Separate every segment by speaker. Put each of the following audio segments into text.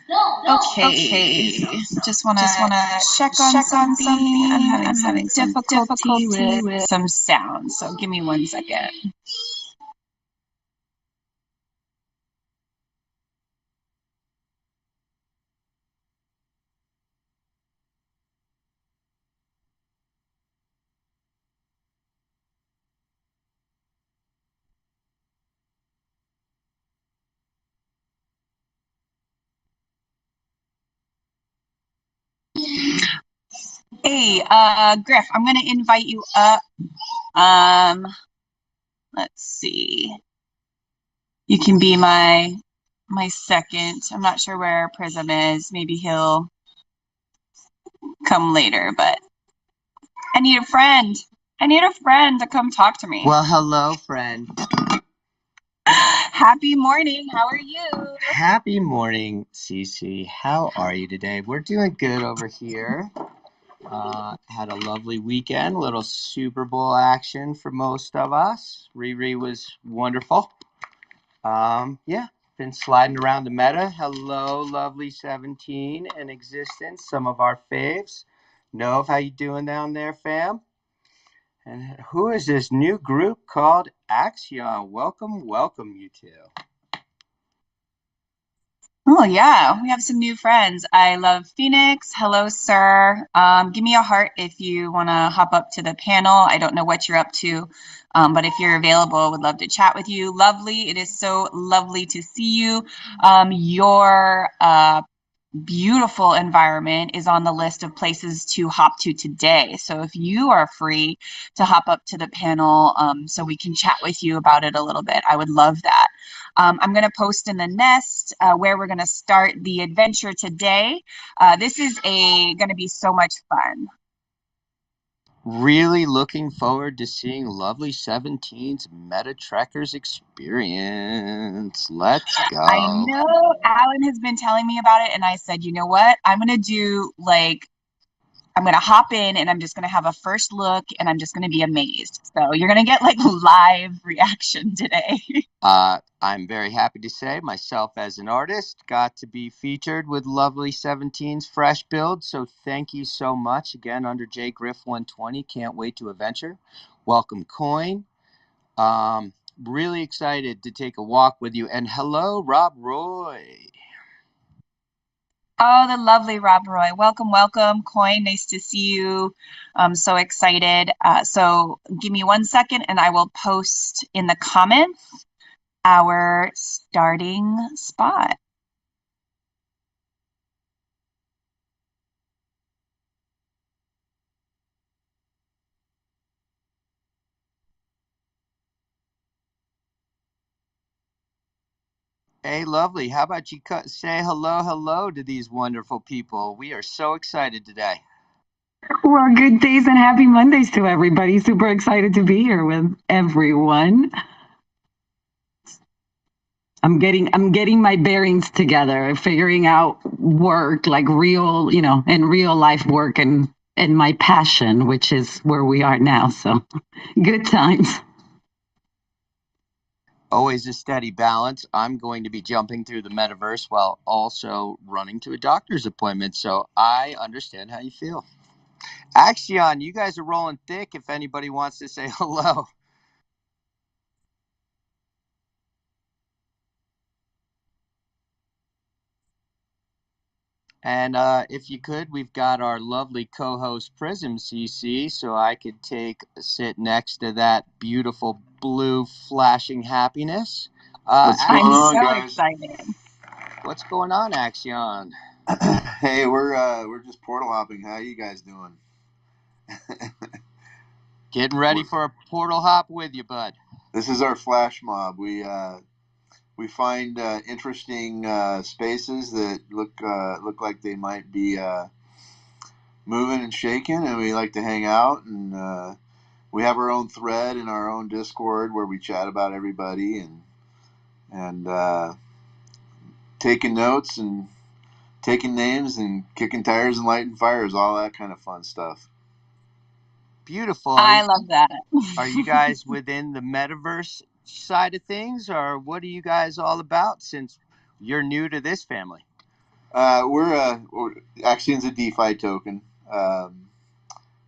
Speaker 1: Okay, just wanna check on something. I'm having some difficulty with some sound, so give me 1 second. Hey, Griff, I'm gonna invite you up. Um, let's see. You can be my second. I'm not sure where Prism is. Maybe he'll come later, but I need a friend. I need a friend to come talk to me.
Speaker 2: Well, hello, friend.
Speaker 1: Happy morning. How are you?
Speaker 2: Happy morning, Cece. How are you today? We're doing good over here. Had a lovely weekend, a little Super Bowl action for most of us. Riri was wonderful. Yeah, been sliding around the meta. Hello, lovely 17 in existence. Some of our faves. Nove, how you doing down there, fam? And who is this new group called Axion? Welcome, welcome, you two.
Speaker 1: Oh yeah, we have some new friends. I love Phoenix. Hello, sir. Give me a heart if you want to hop up to the panel. I don't know what you're up to, but if you're available, would love to chat with you. Lovely. It is so lovely to see you. Your beautiful environment is on the list of places to hop to today. So if you are free to hop up to the panel so we can chat with you about it a little bit, I would love that. I'm going to post in the nest where we're going to start the adventure today. This is going to be so much fun.
Speaker 2: Really looking forward to seeing lovely 17's Meta Trekkers experience. Let's go.
Speaker 1: I know Alan has been telling me about it, and I said, you know what? I'm going to do I'm going to hop in and I'm just going to have a first look and I'm just going to be amazed. So you're going to get like live reaction today.
Speaker 2: I'm very happy to say myself as an artist got to be featured with lovely 17's fresh build. So thank you so much again under J Griff 120. Can't wait to adventure. Welcome, Coin. Really excited to take a walk with you. And hello, Rob Roy.
Speaker 1: Oh, the lovely Rob Roy. Welcome, welcome. Coin, nice to see you. I'm so excited. So give me 1 second and I will post in the comments our starting spot.
Speaker 2: Hey, lovely. How about you say hello to these wonderful people? We are so excited today.
Speaker 3: Well, good days and happy Mondays to everybody. Super excited to be here with everyone. I'm getting my bearings together, figuring out work, like real, in real life work and my passion, which is where we are now. So good times.
Speaker 2: Always a steady balance. I'm going to be jumping through the metaverse while also running to a doctor's appointment. So I understand how you feel. Axion, you guys are rolling thick if anybody wants to say hello. And if you could, we've got our lovely co-host Prism CC, so I could take a sit next to that beautiful blue flashing happiness.
Speaker 4: What's going on,
Speaker 1: so
Speaker 4: guys?
Speaker 1: excited.
Speaker 2: What's going on, Axion?
Speaker 4: Hey, we're just portal hopping. How you guys doing?
Speaker 2: Getting ready for a portal hop with you, bud.
Speaker 4: This is our flash mob. We find interesting spaces that look like they might be moving and shaking, and we like to hang out. And we have our own thread in our own Discord where we chat about everybody and taking notes and taking names and kicking tires and lighting fires, all that kind of fun stuff.
Speaker 2: Beautiful.
Speaker 1: I love that.
Speaker 2: Are you guys within the metaverse side of things, or what are you guys all about since you're new to this family?
Speaker 4: Axion's a DeFi token.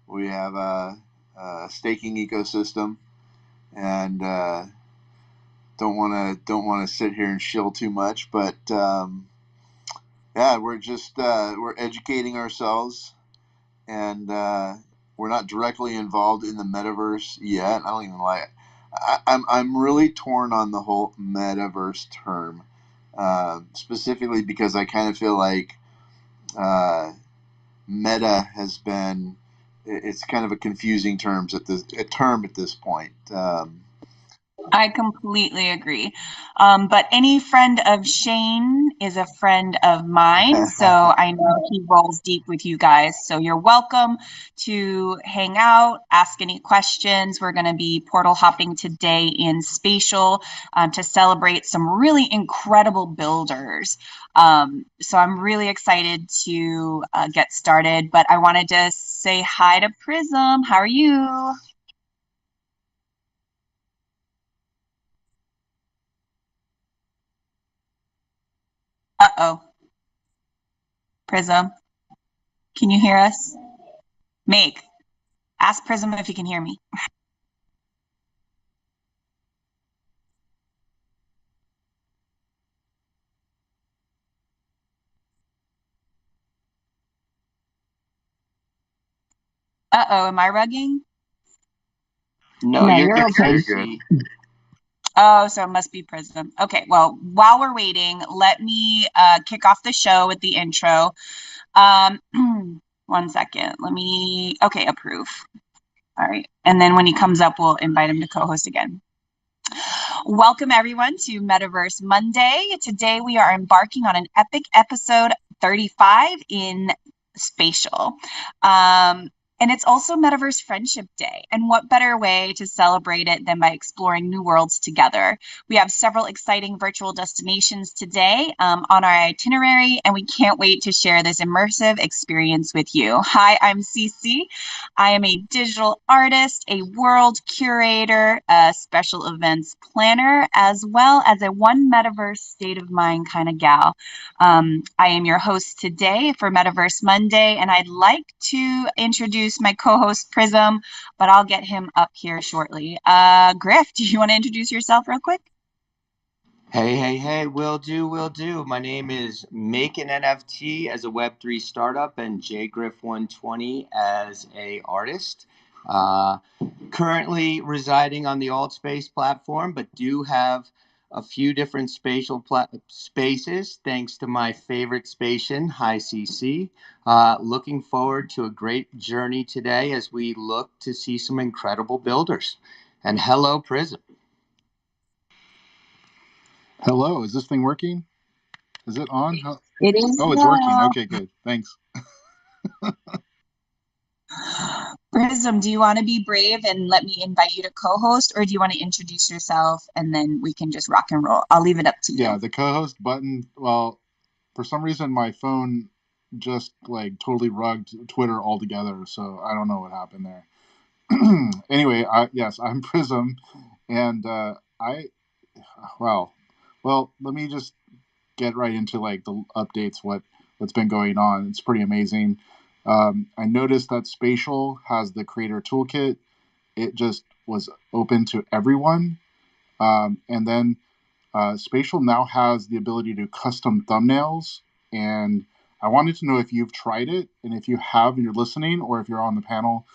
Speaker 4: We have a staking ecosystem, and don't want to sit here and shill too much, but yeah, we're educating ourselves, and we're not directly involved in the metaverse yet. I don't even like. I'm really torn on the whole metaverse term, specifically because I kind of feel like uh, meta has been. It's kind of a confusing term at this point.
Speaker 1: I completely agree. But any friend of Shane is a friend of mine. So I know he rolls deep with you guys. So you're welcome to hang out, ask any questions. We're going to be portal hopping today in Spatial to celebrate some really incredible builders. So I'm really excited to get started. But I wanted to say hi to Prism. How are you? Uh-oh. Prism. Can you hear us? Make. Ask Prism if he can hear me. Uh-oh, am I rugging?
Speaker 2: No,
Speaker 3: No,
Speaker 2: you're
Speaker 3: you're
Speaker 2: good,
Speaker 3: okay.
Speaker 2: CC.
Speaker 1: Oh, so it must be Prism. Okay, well, while we're waiting, let me kick off the show with the intro. Um, 1 second. Okay, approve. All right. And then when he comes up, we'll invite him to co-host again. Welcome, everyone, to Metaverse Monday. Today, we are embarking on an epic episode 35 in Spatial. And it's also Metaverse Friendship Day. And what better way to celebrate it than by exploring new worlds together? We have several exciting virtual destinations today on our itinerary, and we can't wait to share this immersive experience with you. Hi, I'm Cece. I am a digital artist, a world curator, a special events planner, as well as a one metaverse state of mind kind of gal. I am your host today for Metaverse Monday, and I'd like to introduce my co-host Prism, but I'll get him up here shortly. Griff, do you want to introduce yourself real quick?
Speaker 2: Hey, will do, will do. My name is Make an NFT as a Web3 startup and JGriff120 as a artist. Uh, Currently residing on the AltSpace platform, but do have a few different spaces thanks to my favorite spatian, Hi CC. Looking forward to a great journey today as we look to see some incredible builders. And hello, Prism.
Speaker 5: Hello, is this thing working? Is it on?
Speaker 1: It is
Speaker 5: Oh, it's working.
Speaker 1: now.
Speaker 5: Okay, good. Thanks.
Speaker 1: Prism, do you want to be brave and let me invite you to co-host, or do you want to introduce yourself and then we can just rock and roll? I'll leave it up to
Speaker 5: Yeah,
Speaker 1: you.
Speaker 5: the co-host button. Well, for some reason, my phone just like totally rugged Twitter altogether. So I don't know what happened there. Anyway, yes, I'm Prism, and well, let me just get right into like the updates. What's been going on? It's pretty amazing. I noticed that Spatial has the creator toolkit. It just was open to everyone. And then Spatial now has the ability to custom thumbnails. And I wanted to know if you've tried it, and if you have, and you're listening, or if you're on the panel,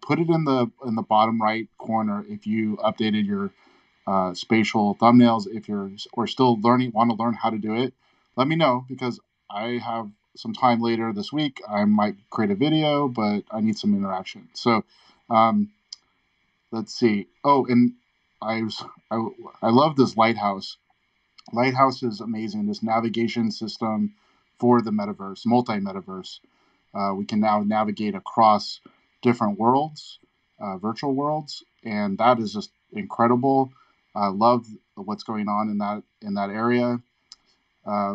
Speaker 5: put it in the bottom right corner if you updated your spatial thumbnails. If you're or still want to learn how to do it, let me know, because I have some time later this week. I might create a video, but I need some interaction. So um, let's see. Oh, and I, was, I love this Lighthouse. Lighthouse is amazing. This navigation system for the metaverse, multi-metaverse. We can now navigate across different worlds, virtual worlds, and that is just incredible. I love what's going on in that area.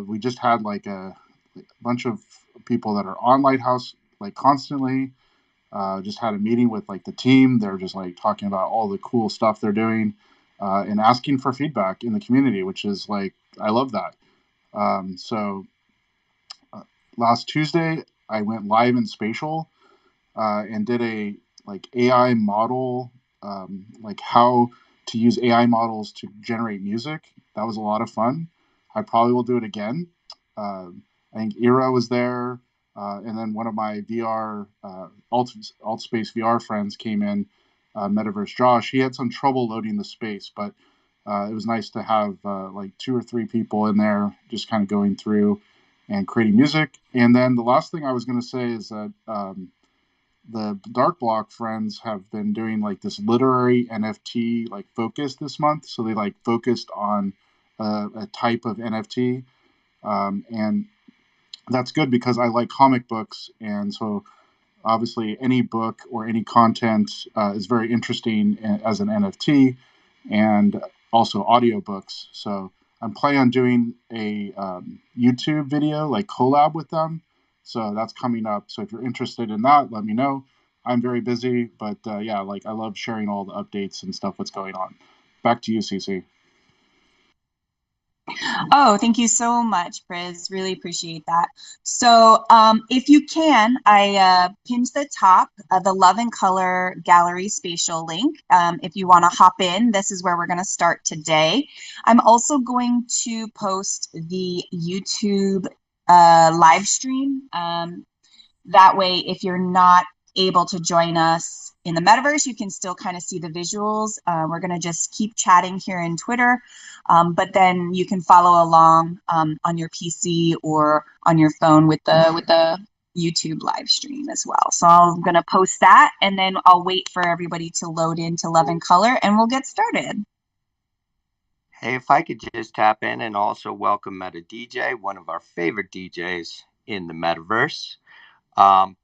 Speaker 5: We just had like a bunch of people that are on Lighthouse like constantly. Just had a meeting with like the team. They're just like talking about all the cool stuff they're doing, and asking for feedback in the community, which is like I love that. So last Tuesday I went live in Spatial and did a like AI model, like how to use AI models to generate music. That was a lot of fun. I probably will do it again. I think Ira was there, and then one of my VR alt space VR friends came in, Metaverse Josh. He had some trouble loading the space, but it was nice to have like 2 or 3 people in there just kind of going through and creating music. And then the last thing I was going to say is that the Dark Block friends have been doing like this literary NFT like focus this month. So they like focused on a type of NFT, and that's good because I like comic books, and so obviously any book or any content is very interesting as an NFT, and also audiobooks. So I'm planning on doing a YouTube video like collab with them. So that's coming up. So if you're interested in that, let me know. I'm very busy, but yeah, like I love sharing all the updates and stuff what's going on. Back to you, Cece.
Speaker 1: Oh, thank you so much, Priz. Really appreciate that. So if you can, I pinned to the top the Love and Color Gallery Spatial link. If you want to hop in, this is where we're going to start today. I'm also going to post the YouTube live stream. That way, if you're not able to join us in the metaverse, you can still kind of see the visuals. We're going to just keep chatting here in Twitter, but then you can follow along on your PC or on your phone with the YouTube live stream as well. So I'm going to post that, and then I'll wait for everybody to load into Love and Color, and we'll get started.
Speaker 2: Hey, if I could just tap in and also welcome Meta DJ, one of our favorite DJs in the metaverse.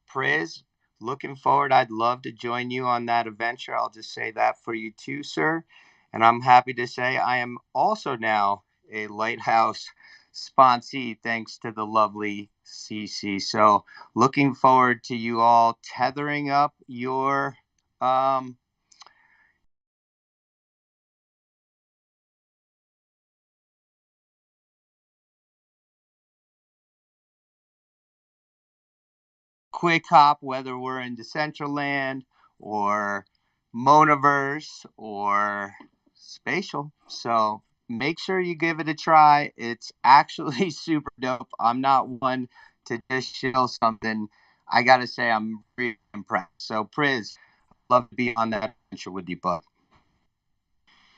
Speaker 2: Priz, looking forward. I'd love to join you on that adventure. I'll just say that for you too, sir. And I'm happy to say I am also now a Lighthouse sponsee thanks to the lovely CC. So looking forward to you all tethering up your quick hop, whether we're in Decentraland or Monaverse or Spatial. So make sure you give it a try. It's actually super dope. I'm not one to just shill something. I gotta say, I'm really impressed. So, Priz, love to be on that adventure with you, bud.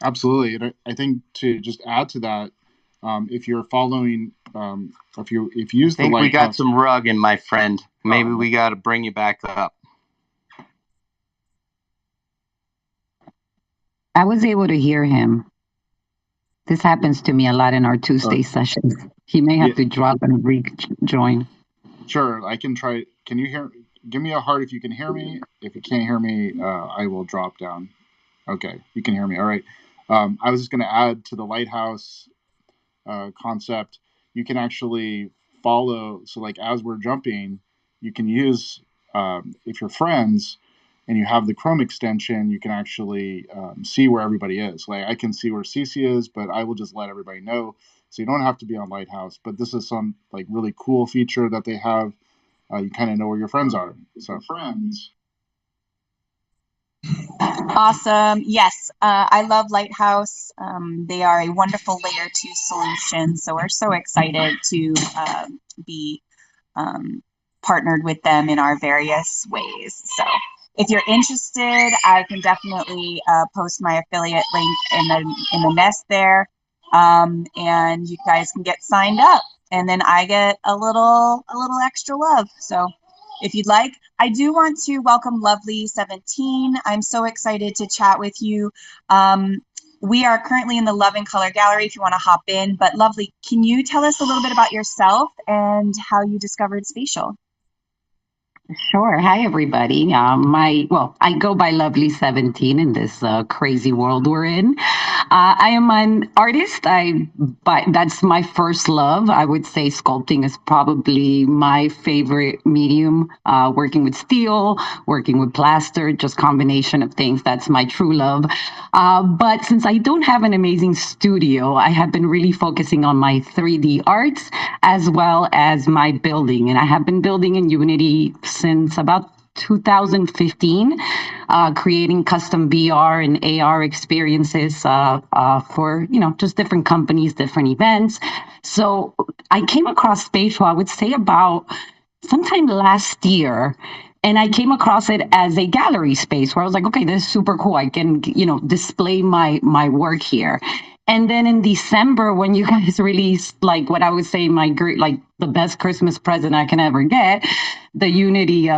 Speaker 5: Absolutely, and I think to just add to that, if you're following, if you use the
Speaker 2: I think we got
Speaker 5: Lighthouse,
Speaker 2: some rugging, my friend. Maybe we got to bring you back up.
Speaker 3: I was able to hear him. This happens to me a lot in our Tuesday sessions. He may have to drop and rejoin.
Speaker 5: Sure, I can try. Can you hear? Give me a heart if you can hear me. If you can't hear me, I will drop down. Okay, you can hear me. All right. I was just going to add to the Lighthouse concept. You can actually follow. So, like as we're jumping, you can use if you're friends and you have the Chrome extension, you can actually see where everybody is. Like I can see where Cece is, but I will just let everybody know. So you don't have to be on Lighthouse. But this is some like really cool feature that they have. You kind of know where your friends are. So friends.
Speaker 1: Awesome. Yes, I love Lighthouse. They are a wonderful layer 2 solution. So we're so excited to be partnered with them in our various ways. So if you're interested, I can definitely post my affiliate link in the nest there, and you guys can get signed up, and then I get a little extra love. So if you'd like, I do want to welcome Lovely 17. I'm so excited to chat with you. We are currently in the Love and Color Gallery if you want to hop in. But Lovely, can you tell us a little bit about yourself and how you discovered Spatial?
Speaker 3: Sure. Hi, everybody. I go by Lovely 17 in this crazy world we're in. I am an artist. But that's my first love. I would say sculpting is probably my favorite medium. Working with steel, working with plaster, just combination of things. That's my true love. But since I don't have an amazing studio, I have been really focusing on my 3D arts as well as my building. And I have been building in Unity since about 2015, creating custom VR and AR experiences for just different companies, different events. So I came across Spatial, I would say about sometime last year, and I came across it as a gallery space where I was like, okay, this is super cool. I can, display my work here. And then in December, when you guys released like what I would say my great, like the best Christmas present I can ever get, the Unity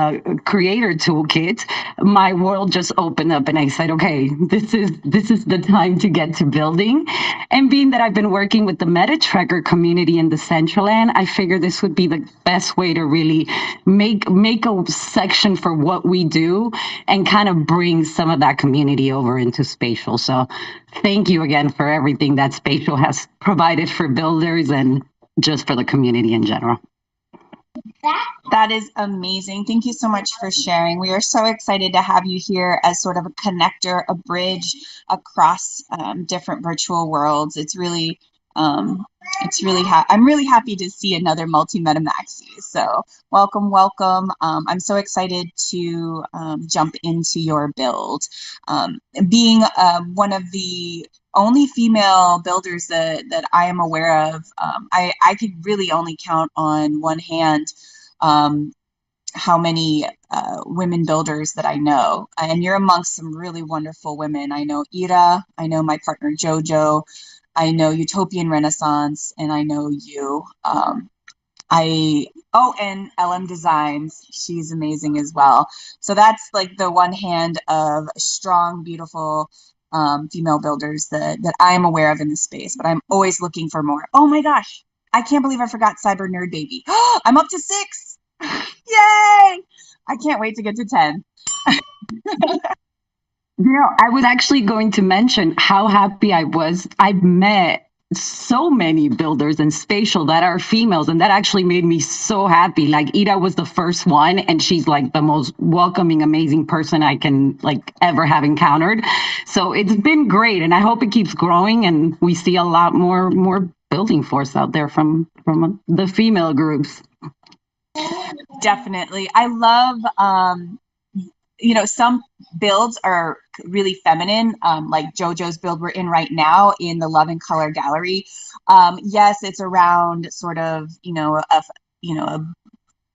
Speaker 3: Creator Toolkit, my world just opened up, and I said, okay, this is the time to get to building. And being that I've been working with the Meta Tracker community in the Central End, I figured this would be the best way to really make a section for what we do and kind of bring some of that community over into Spatial. So thank you again for everything that Spatial has provided for builders and just for the community in general.
Speaker 1: That is amazing. Thank you so much for sharing. We are so excited to have you here as sort of a connector, a bridge across different virtual worlds. Um, I'm really happy to see another multi-meta maxi. So welcome, welcome. I'm so excited to jump into your build. Being one of the only female builders that I am aware of, I could really only count on one hand um, how many women builders that I know. And you're amongst some really wonderful women. I know Ira, I know my partner Jojo, I know Utopian Renaissance, and I know you. And LM Designs, she's amazing as well. So that's like the one hand of strong, beautiful female builders that I'm aware of in the space, but I'm always looking for more. Oh my gosh, I can't believe I forgot Cyber Nerd Baby. I'm up to 6. Yay! I can't wait to get to 10.
Speaker 3: I was actually going to mention how happy I was. I've met so many builders in Spatial that are females, and that actually made me so happy. Like Ida was the first one, and she's like the most welcoming, amazing person I can like ever have encountered. So it's been great, and I hope it keeps growing, and we see a lot more building force out there from the female groups.
Speaker 1: Definitely. I love some builds are really feminine, like JoJo's build we're in right now in the Love and Color Gallery. Yes, it's around sort of,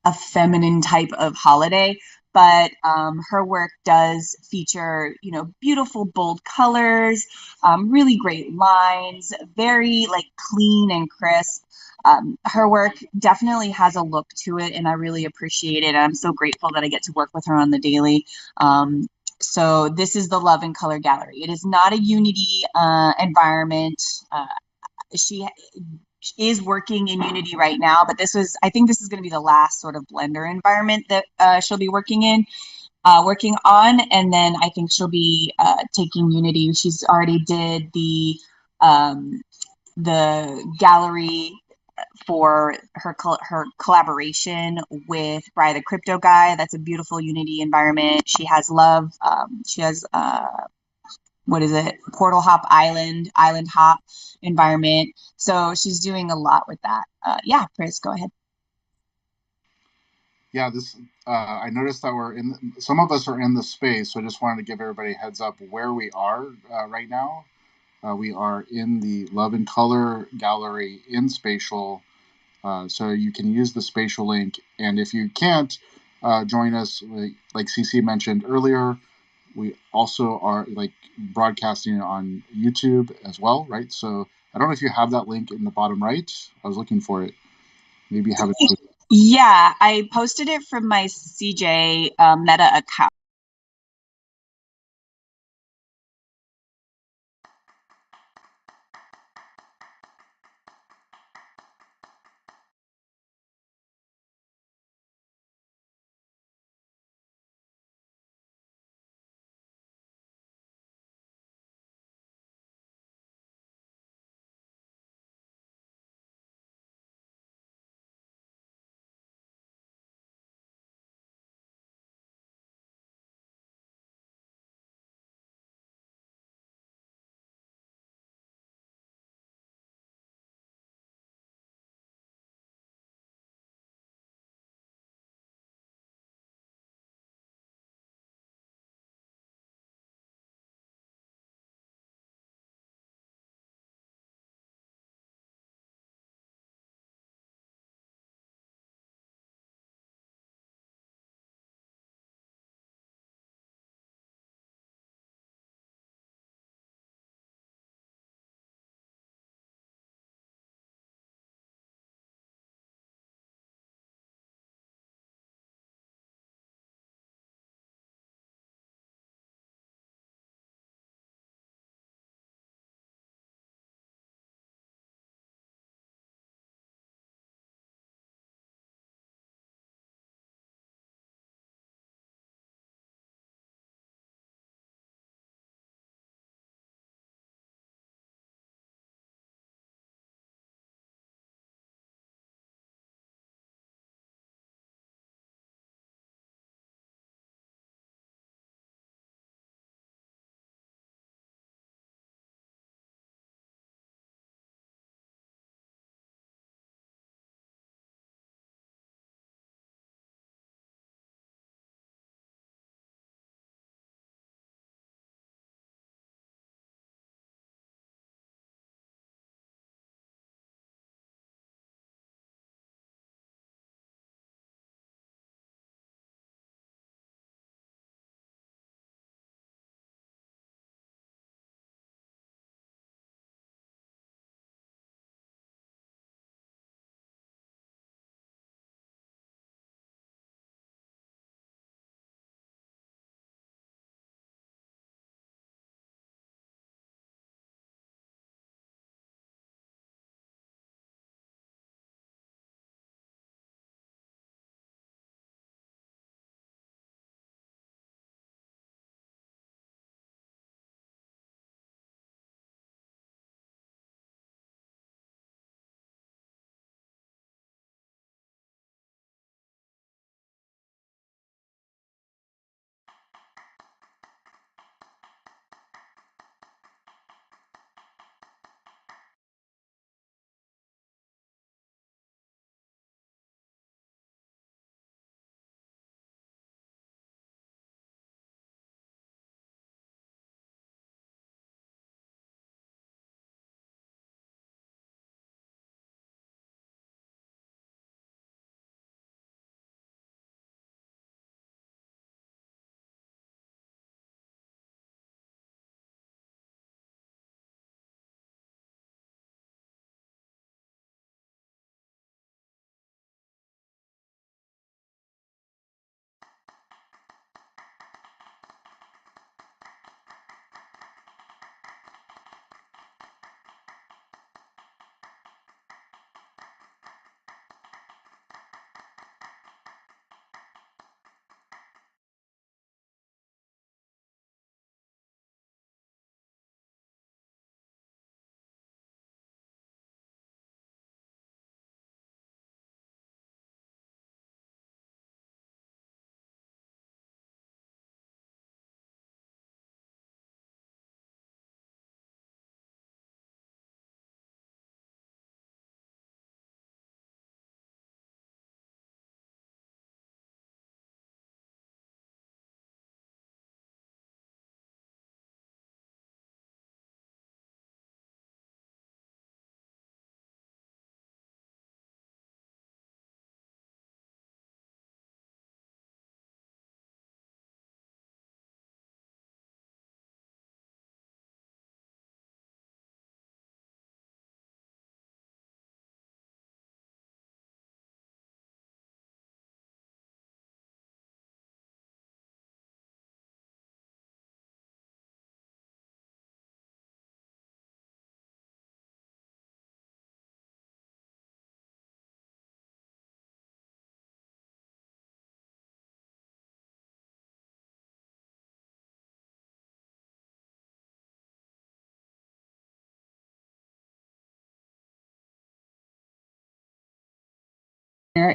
Speaker 1: a feminine type of holiday, but her work does feature, beautiful, bold colors, really great lines, very like clean and crisp. Her work definitely has a look to it, and I really appreciate it. I'm so grateful that I get to work with her on the daily. So this is the Love and Color Gallery. It is not a Unity environment. She is working in Unity right now, but I think this is going to be the last sort of Blender environment that she'll be working on, and then I think she'll be taking Unity. She's already did the gallery for her collaboration with Bri the Crypto Guy. That's a beautiful Unity environment. She has Love. She has what is it? Portal Hop Island Hop environment. So she's doing a lot with that. Yeah, Chris, go ahead.
Speaker 5: Yeah, this I noticed that some of us are in the space, so I just wanted to give everybody a heads up where we are right now. We are in the Love and Color Gallery in Spatial, so you can use the Spatial link. And if you can't join us, like CC mentioned earlier, we also are like broadcasting on YouTube as well, right? So I don't know if you have that link in the bottom right. I was looking for it. Maybe you have it.
Speaker 1: Yeah, I posted it from my CJ Meta account.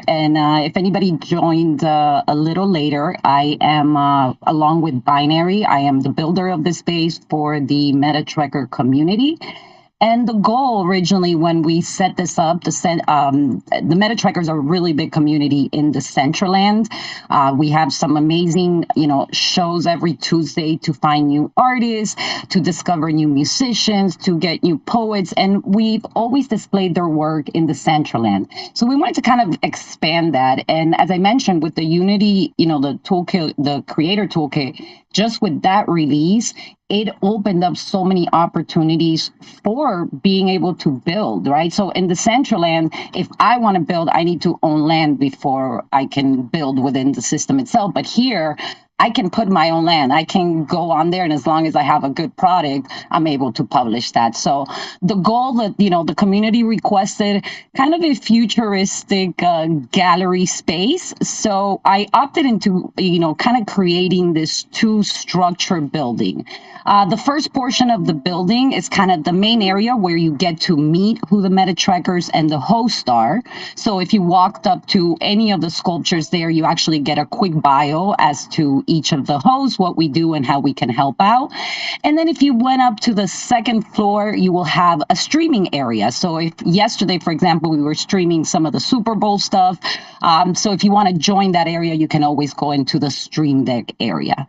Speaker 3: And if anybody joined a little later, I am, along with Binary, I am the builder of the space for the MetaTrekker community. And the goal originally, when we set this up, the MetaTrekkers are a really big community in the Centraland. We have some amazing, shows every Tuesday to find new artists, to discover new musicians, to get new poets, and we've always displayed their work in the Centraland. So we wanted to kind of expand that. And as I mentioned, with the Unity, the toolkit, the creator toolkit, just with that release, it opened up so many opportunities for being able to build, right? So in the Centraland, if I want to build, I need to own land before I can build within the system itself. But here, I can put my own land. I can go on there, and as long as I have a good product, I'm able to publish that. So the goal that the community requested, kind of a futuristic gallery space. So I opted into kind of creating this two-structure building. The first portion of the building is kind of the main area where you get to meet who the MetaTrekkers and the host are. So if you walked up to any of the sculptures there, you actually get a quick bio as to each of the hosts, what we do, and how we can help out. And then if you went up to the second floor, you will have a streaming area. So if yesterday, for example, we were streaming some of the Super Bowl stuff. So if you want to join that area, you can always go into the Stream Deck area.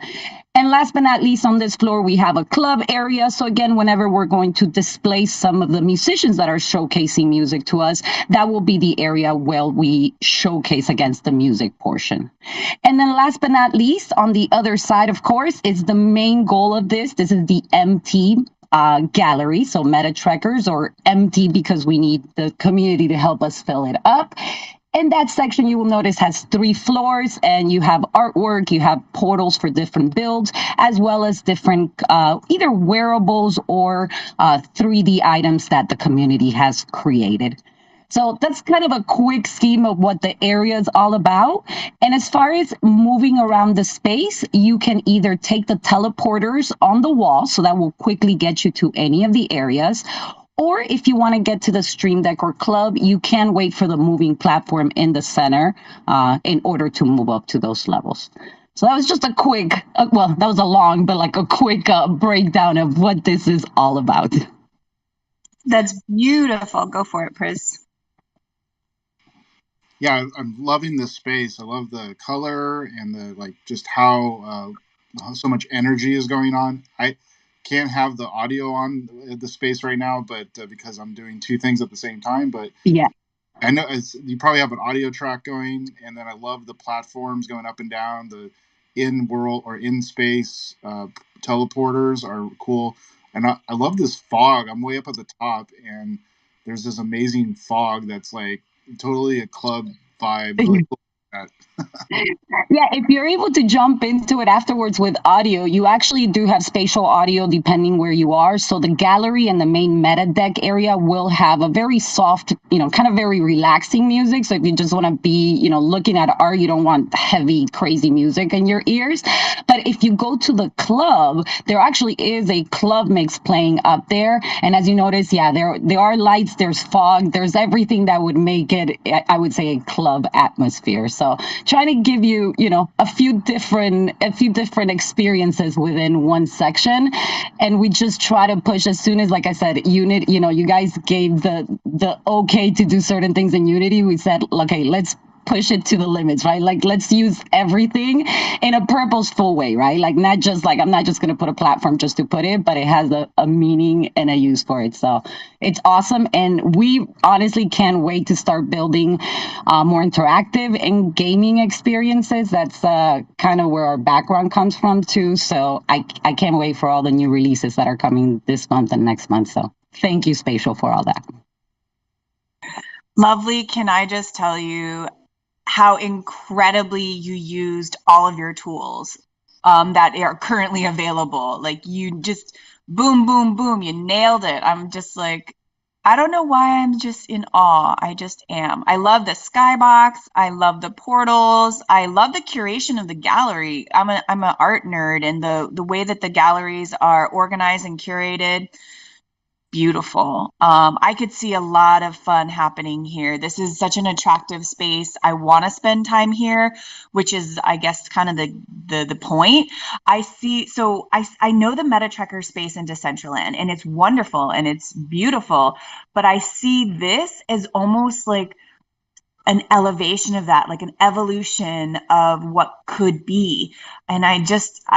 Speaker 3: And last but not least, on this floor, we have a club area. So again, whenever we're going to display some of the musicians that are showcasing music to us, that will be the area where we showcase against the music portion. And then last but not least, on the other side, of course, is the main goal of this. This is the MT gallery, so MetaTrekkers, or MT because we need the community to help us fill it up. And that section, you will notice, has 3 floors, and you have artwork, you have portals for different builds, as well as different either wearables or 3D items that the community has created. So that's kind of a quick scheme of what the area is all about. And as far as moving around the space, you can either take the teleporters on the wall, so that will quickly get you to any of the areas. Or if you want to get to the Stream Deck or Club, you can wait for the moving platform in the center in order to move up to those levels. So that was just a quick, that was a long, but like a quick breakdown of what this is all about.
Speaker 1: That's beautiful. Go for it, Pris.
Speaker 5: Yeah, I'm loving this space. I love the color and the just how so much energy is going on. I can't have the audio on the space right now, but because I'm doing 2 things at the same time. But
Speaker 3: yeah,
Speaker 5: I know you probably have an audio track going, and then I love the platforms going up and down. The in-world or in-space teleporters are cool, and I love this fog. I'm way up at the top, and there's this amazing fog that's like totally a club vibe. Really cool.
Speaker 3: Yeah, if you're able to jump into it afterwards with audio, you actually do have spatial audio depending where you are. So the gallery and the main meta deck area will have a very soft, kind of very relaxing music. So if you just want to be, looking at art, you don't want heavy, crazy music in your ears. But if you go to the club, there actually is a club mix playing up there. And as you notice, yeah, there are lights, there's fog, there's everything that would make it, I would say, a club atmosphere. So trying to give you, a few different experiences within one section. And we just try to push as soon as, like I said, you guys gave the okay to do certain things in Unity. We said, okay, let's push it to the limits, right? Like, let's use everything in a purposeful way, right? Like, not just like, I'm not just going to put a platform just to put it, but it has a meaning and a use for it. So it's awesome. And we honestly can't wait to start building more interactive and gaming experiences. That's kind of where our background comes from too. So I can't wait for all the new releases that are coming this month and next month. So thank you, Spatial, for all that.
Speaker 1: Lovely. Can I just tell you how incredibly you used all of your tools that are currently available? Like, you just boom, boom, boom, you nailed it. I'm just like, I don't know why I'm just in awe. I just am. I love the skybox. I love the portals. I love the curation of the gallery. I'm an art nerd, and the way that the galleries are organized and curated, beautiful. I could see a lot of fun happening here. This is such an attractive space. I want to spend time here, which is, I guess, kind of the point. I know the Meta Trekker space in Decentraland, and it's wonderful and it's beautiful, but I see this as almost like an elevation of that, like an evolution of what could be. And I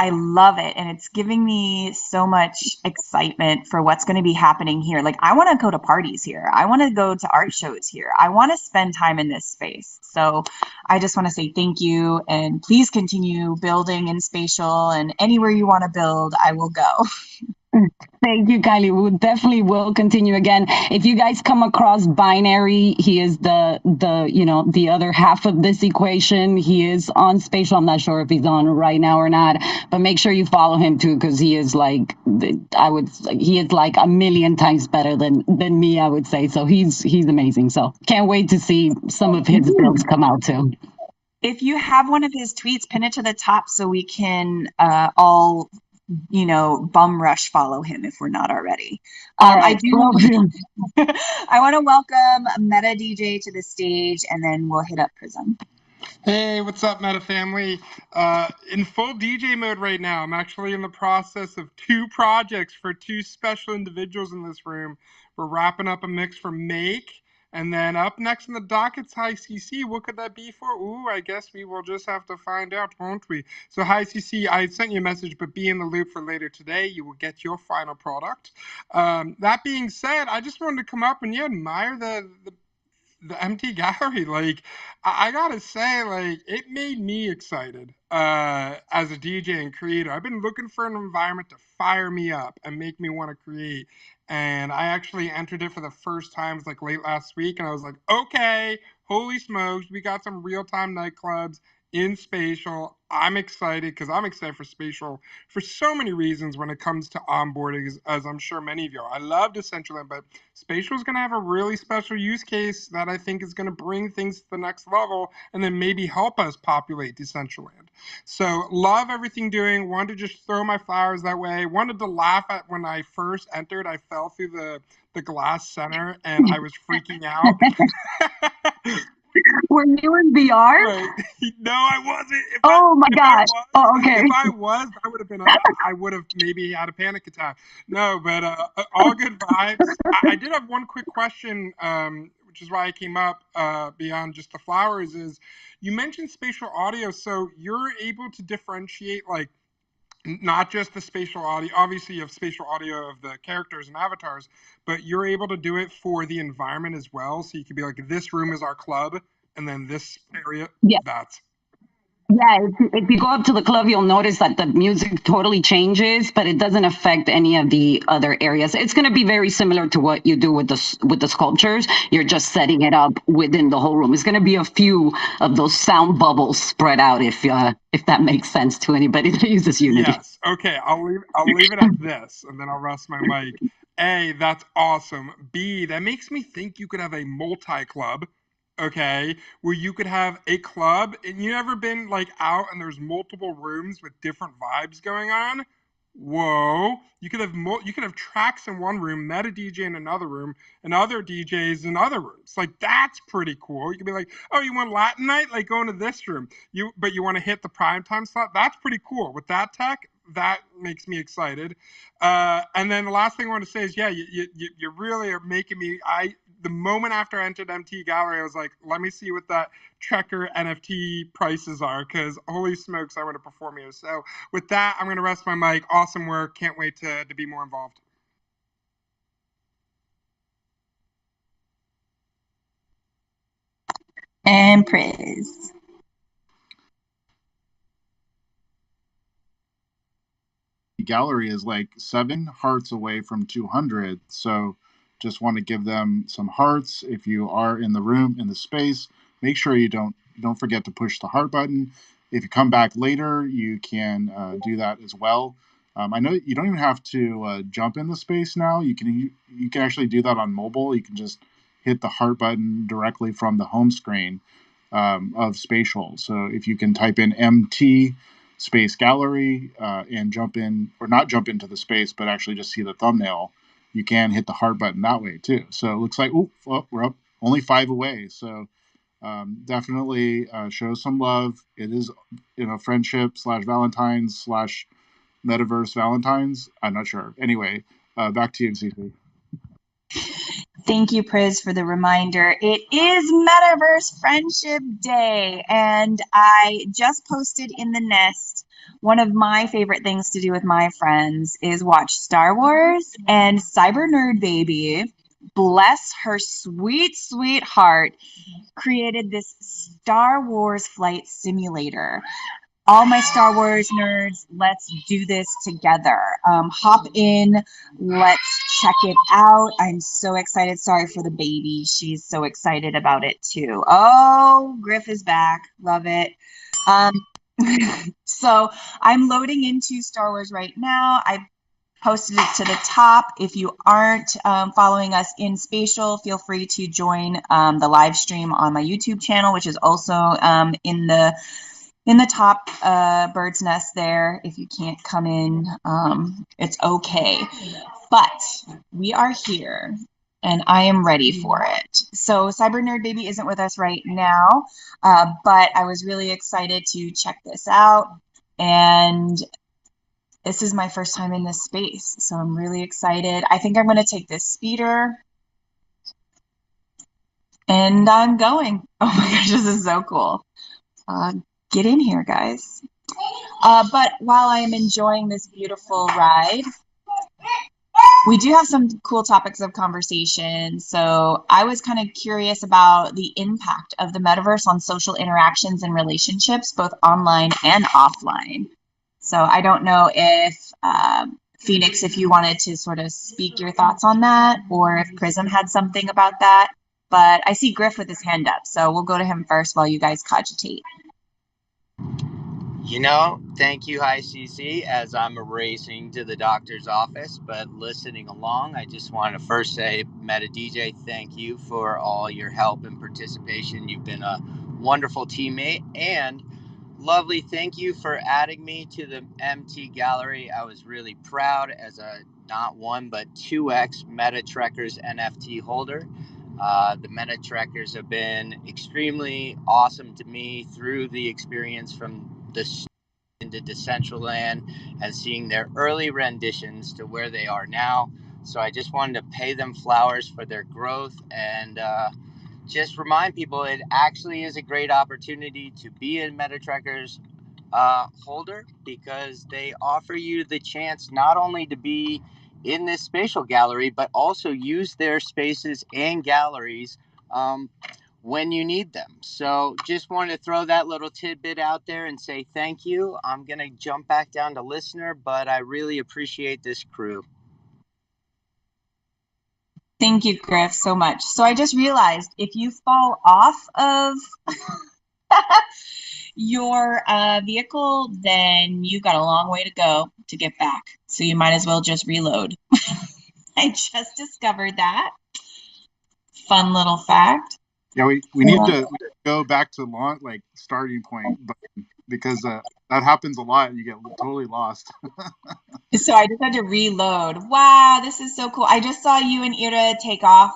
Speaker 1: love it. And it's giving me so much excitement for what's going to be happening here. Like, I want to go to parties here. I want to go to art shows here. I want to spend time in this space. So I just want to say thank you, and please continue building in spatial, and anywhere you want to build, I will go.
Speaker 3: Thank you, Kylie. We definitely will continue again. If you guys come across Binary, he is the other half of this equation. He is on Spatial. I'm not sure if he's on right now or not, but make sure you follow him too, because he is he is like a million times better than me, I would say. So he's amazing. So can't wait to see some of his builds come out too.
Speaker 1: If you have one of his tweets, pin it to the top so we can all bum rush follow him if we're not already. I want to welcome Meta DJ to the stage, and then we'll hit up Prism.
Speaker 6: Hey, what's up, Meta family? In full DJ mode right now. I'm actually in the process of 2 projects for 2 special individuals in this room. We're wrapping up a mix for Make, and then up next in the docket's High CC. What could that be for? Ooh, I guess we will just have to find out, won't we? So High CC, I sent you a message, but be in the loop for later today. You will get your final product. That being said, I just wanted to come up and admire the empty gallery. Like, I gotta say, like, it made me excited as a DJ and creator. I've been looking for an environment to fire me up and make me want to create, and I actually entered it for the first time like late last week, and I was like, okay, holy smokes, we got some real-time nightclubs in spatial. I'm excited because I'm excited for spatial for so many reasons when it comes to onboarding, as I'm sure many of you are. I love Decentraland, but spatial is going to have a really special use case that I think is going to bring things to the next level and then maybe help us populate Decentraland. So love everything doing. Wanted to just throw my flowers that way. Wanted to laugh at when I first entered. I fell through the glass center and I was freaking out.
Speaker 3: Were you in VR?
Speaker 6: Right. No, I wasn't.
Speaker 3: My gosh. Okay.
Speaker 6: If I was, I would have maybe had a panic attack. No, but all good vibes. I did have one quick question, which is why I came up beyond just the flowers, is you mentioned spatial audio. So you're able to differentiate, like, not just the spatial audio. Obviously, you have spatial audio of the characters and avatars, but you're able to do it for the environment as well. So you could be like, this room is our club, and then this area, that's.
Speaker 3: Yeah, if you go up to the club, you'll notice that the music totally changes, but it doesn't affect any of the other areas. It's going to be very similar to what you do with the sculptures. You're just setting it up within the whole room. It's going to be a few of those sound bubbles spread out, if that makes sense to anybody that uses Unity.
Speaker 6: Yes. Okay. I'll leave it at this, and then I'll rest my mic. A, that's awesome. B, that makes me think you could have a multi-club. Okay, where you could have a club, and you ever been like out and there's multiple rooms with different vibes going on? Whoa, you could have tracks in one room, meta DJ in another room, and other DJs in other rooms. Like, that's pretty cool. You could be like, oh, you want Latin night? Like, go into this room. But you want to hit the prime time slot? That's pretty cool. With that tech, that makes me excited. And then the last thing I want to say is, yeah, you really are making me. The moment after I entered MT Gallery, I was like, let me see what that Trekker NFT prices are, because holy smokes, I want to perform here. So with that, I'm going to rest my mic. Awesome work. Can't wait to be more involved.
Speaker 1: And Priz.
Speaker 5: Gallery is like 7 hearts away from 200, so just want to give them some hearts. If you are in the room, in the space, make sure you don't forget to push the heart button. If you come back later, you can do that as well. I know you don't even have to jump in the space now. You can actually do that on mobile. You can just hit the heart button directly from the home screen of Spatial. So if you can type in MT space gallery and jump in, or not jump into the space, but actually just see the thumbnail, you can hit the heart button that way too. So it looks like, we're up only 5 away. So definitely show some love. It is, friendship / Valentine's / Metaverse Valentine's. I'm not sure. Anyway, back to you, CC.
Speaker 1: Thank you, Priz, for the reminder. It is Metaverse Friendship Day, and I just posted in the Nest. One of my favorite things to do with my friends is watch Star Wars, and Cyber Nerd Baby, bless her sweet, sweet heart, created this Star Wars flight simulator. All my Star Wars nerds, let's do this together. Hop in, let's check it out. I'm so excited. Sorry for the baby. She's so excited about it too. Oh, Griff is back. Love it. So I'm loading into Star Wars right now. I posted it to the top. If you aren't following us in Spatial, feel free to join the live stream on my YouTube channel, which is also in the top bird's nest there. If you can't come in, it's okay. But we are here, and I am ready for it. So Cyber Nerd Baby isn't with us right now, but I was really excited to check this out. And this is my first time in this space, so I'm really excited. I think I'm going to take this speeder. And I'm going. Oh my gosh, this is so cool. Get in here, guys. But while I am enjoying this beautiful ride, we do have some cool topics of conversation. So I was kind of curious about the impact of the metaverse on social interactions and relationships, both online and offline. So I don't know if Phoenix, if you wanted to sort of speak your thoughts on that, or if Prism had something about that. But I see Griff with his hand up, so we'll go to him first while you guys cogitate.
Speaker 2: Thank you, hi CC, as I'm racing to the doctor's office, but listening along, I just want to first say, Meta DJ, thank you for all your help and participation. You've been a wonderful teammate, and lovely, thank you for adding me to the MT gallery. I was really proud as a not 1 but 2x Meta Trekkers NFT holder. The Meta Trekkers have been extremely awesome to me through the experience from the into Decentraland and seeing their early renditions to where they are now. So I just wanted to pay them flowers for their growth and just remind people it actually is a great opportunity to be a Meta Trekkers holder, because they offer you the chance not only to be in this spatial gallery, but also use their spaces and galleries when you need them. So just wanted to throw that little tidbit out there and say thank you. I'm going to jump back down to listener, but I really appreciate this crew.
Speaker 1: Thank you, Griff, so much. So I just realized if you fall off of your vehicle, then you've got a long way to go to get back. So you might as well just reload. I just discovered that. Fun little fact.
Speaker 5: Yeah, we need to go back to starting point button, because that happens a lot and you get totally lost.
Speaker 1: So I just had to reload. Wow, this is so cool. I just saw you and Ira take off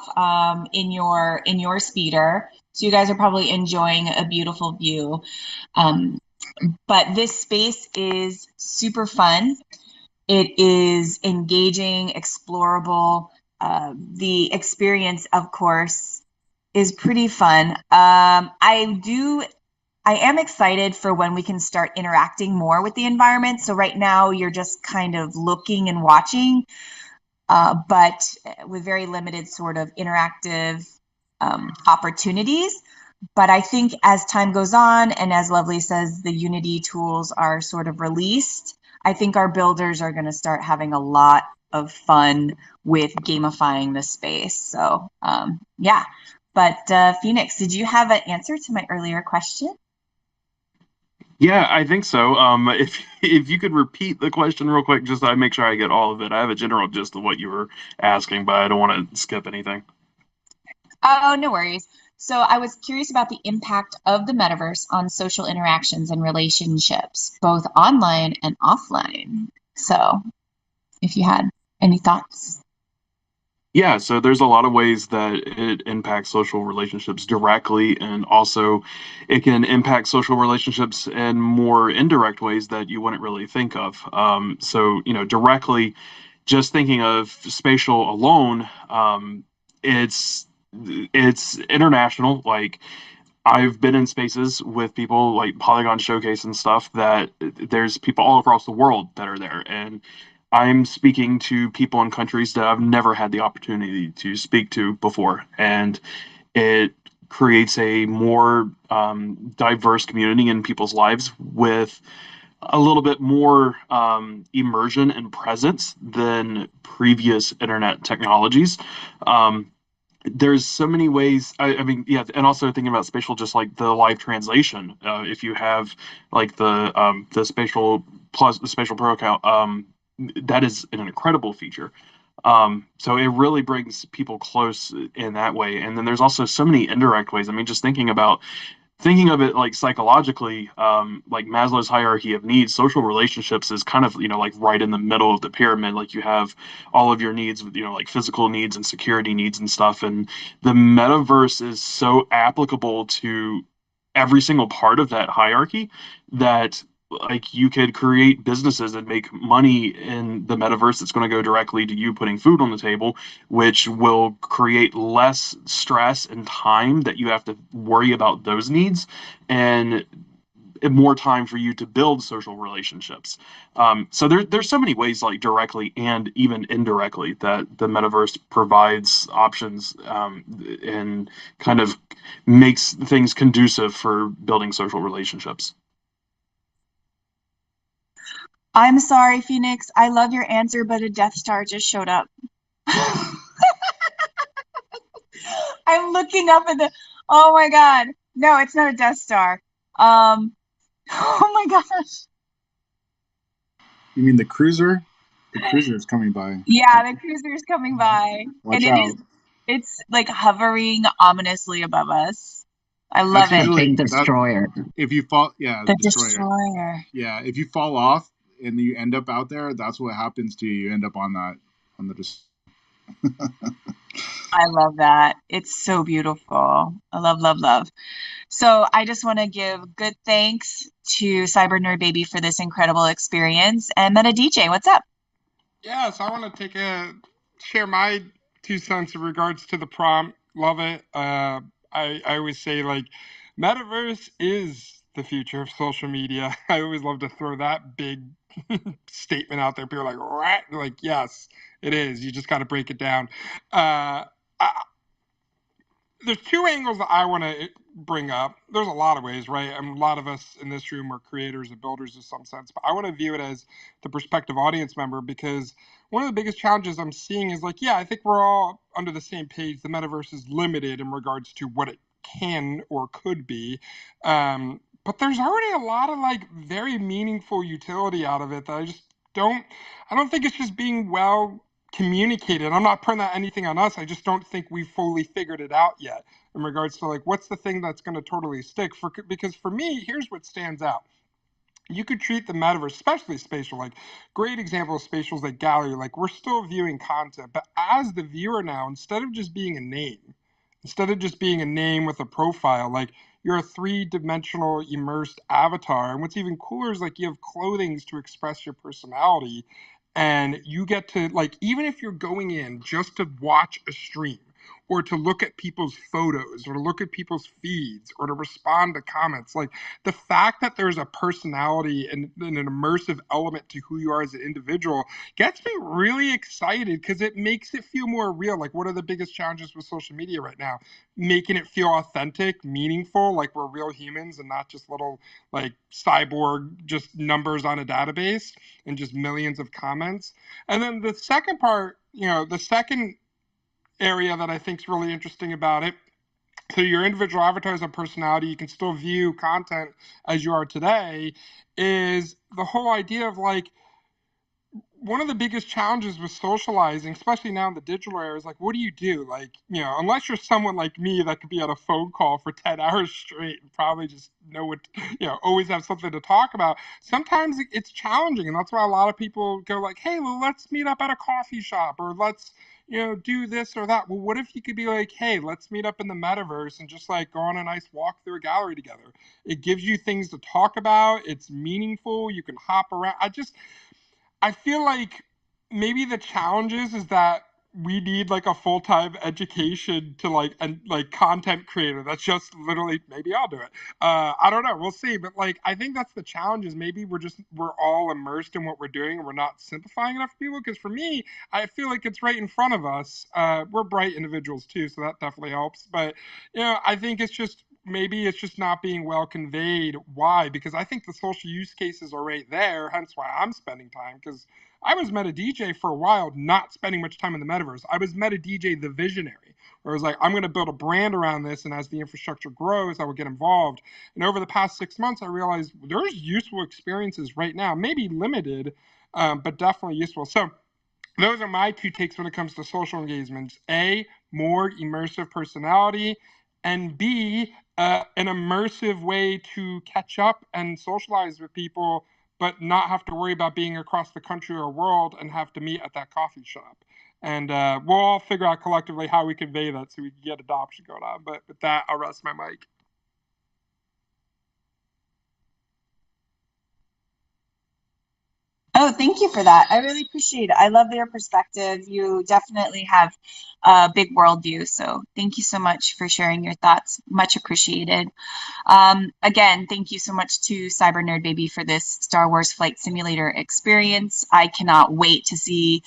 Speaker 1: in your speeder. So you guys are probably enjoying a beautiful view. But this space is super fun. It is engaging, explorable. The experience, of course, is pretty fun. I am excited for when we can start interacting more with the environment. So right now you're just kind of looking and watching, but with very limited sort of interactive opportunities. But I think as time goes on, and as Lovely says, the Unity tools are sort of released, I think our builders are going to start having a lot of fun with gamifying the space. So yeah. But Phoenix, did you have an answer to my earlier question?
Speaker 7: Yeah, I think so. If you could repeat the question real quick, just so I make sure I get all of it. I have a general gist of what you were asking, but I don't want to skip anything.
Speaker 1: Oh, no worries. So I was curious about the impact of the metaverse on social interactions and relationships, both online and offline. So if you had any thoughts.
Speaker 7: Yeah, so there's a lot of ways that it impacts social relationships directly, and also it can impact social relationships in more indirect ways that you wouldn't really think of. So, directly, just thinking of spatial alone, it's it's international. Like I've been in spaces with people like Polygon Showcase and stuff that there's people all across the world that are there. And I'm speaking to people in countries that I've never had the opportunity to speak to before. And it creates a more diverse community in people's lives with a little bit more immersion and presence than previous internet technologies. Um, there's so many ways. I mean, yeah, and also thinking about spatial, just like the live translation. If you have like the spatial plus the spatial pro account, that is an incredible feature. So it really brings people close in that way. And then there's also so many indirect ways. I mean, just thinking of it like psychologically, like Maslow's hierarchy of needs, social relationships is kind of, like right in the middle of the pyramid. Like you have all of your needs, like physical needs and security needs and stuff. And the metaverse is so applicable to every single part of that hierarchy that like you could create businesses and make money in the metaverse that's going to go directly to you putting food on the table, which will create less stress and time that you have to worry about those needs, and more time for you to build social relationships. So there's so many ways, like directly and even indirectly, that the metaverse provides options, and kind of makes things conducive for building social relationships.
Speaker 1: I'm sorry, Phoenix. I love your answer, but a Death Star just showed up. I'm looking up at the. Oh my God. No, it's not a Death Star. Um, oh my gosh.
Speaker 5: You mean the cruiser? The cruiser is coming by.
Speaker 1: Yeah, the cruiser is coming by, and
Speaker 5: Watch out.
Speaker 1: it's like hovering ominously above us. I
Speaker 5: That's
Speaker 1: love
Speaker 3: The
Speaker 1: it.
Speaker 5: usually
Speaker 3: big
Speaker 5: that
Speaker 3: destroyer.
Speaker 5: if you fall, yeah,
Speaker 1: The
Speaker 5: destroyer.
Speaker 1: destroyer.
Speaker 5: Yeah, if you fall off and you end up out there, that's what happens to you. You end up on the just.
Speaker 1: I love that. It's so beautiful. I love, love, love. So I just want to give good thanks to Cyber Nerd Baby for this incredible experience. And Meta DJ, what's up?
Speaker 6: Yeah, so I want to share my 2 cents in regards to the prompt. Love it. I always say like, metaverse is the future of social media. I always love to throw that big statement out there. People are like, what? Like, yes, it is. You just got to break it down. I, there's 2 angles that I want to bring up. There's a lot of ways, right? A lot of us in this room are creators and builders in some sense, but I want to view it as the prospective audience member, because one of the biggest challenges I'm seeing is like, yeah, I think we're all under the same page. The metaverse is limited in regards to what it can or could be. But there's already a lot of like very meaningful utility out of it that don't, I don't think it's just being well communicated. I'm not putting that anything on us. I just don't think we've fully figured it out yet in regards to like what's the thing that's going to totally stick. Because for me, here's what stands out. You could treat the metaverse, especially spatial, like great example of spatials like gallery, like we're still viewing content, but as the viewer now, instead of just being a name with a profile, like you're a three-dimensional immersed avatar. And what's even cooler is like you have clothings to express your personality, and you get to, like, even if you're going in just to watch a stream or to look at people's photos or to look at people's feeds or to respond to comments, like the fact that there's a personality and an immersive element to who you are as an individual gets me really excited, because it makes it feel more real. Like, what are the biggest challenges with social media right now? Making it feel authentic, meaningful, like we're real humans and not just little like cyborg just numbers on a database and just millions of comments. And then the second part, the second area that I think is really interesting about it, so your individual avatar as a personality, you can still view content as you are today, is the whole idea of like, one of the biggest challenges with socializing, especially now in the digital era, is like, what do you do? Like, unless you're someone like me that could be on a phone call for 10 hours straight and probably just know what, always have something to talk about. Sometimes it's challenging. And that's why a lot of people go like, hey, well, let's meet up at a coffee shop, or let's, do this or that. Well, what if you could be like, hey, let's meet up in the metaverse and just like go on a nice walk through a gallery together? It gives you things to talk about. It's meaningful. You can hop around. I feel like maybe the challenge is that we need like a full-time education to like and like content creator. That's just literally, maybe I'll do it. I don't know. We'll see. But like, I think that's the challenge, is maybe we're all immersed in what we're doing and we're not simplifying enough for people. Because for me, I feel like it's right in front of us. We're bright individuals too, so that definitely helps. But I think maybe it's just not being well conveyed. Why? Because I think the social use cases are right there, hence why I'm spending time. Because I was Meta DJ for a while, not spending much time in the metaverse. I was Meta DJ the visionary, where I was like, I'm going to build a brand around this, and as the infrastructure grows, I will get involved. And over the past 6 months, I realized there's useful experiences right now, maybe limited, but definitely useful. So those are my two takes when it comes to social engagements. A, more immersive personality, and B, an immersive way to catch up and socialize with people, but not have to worry about being across the country or world and have to meet at that coffee shop. And we'll all figure out collectively how we convey that so we can get adoption going on. But with that, I'll rest my mic.
Speaker 1: Oh, thank you for that. I really appreciate it. I love your perspective. You definitely have a big worldview. So thank you so much for sharing your thoughts. Much appreciated. Again, thank you so much to Cyber Nerd Baby for this Star Wars Flight Simulator experience. I cannot wait to see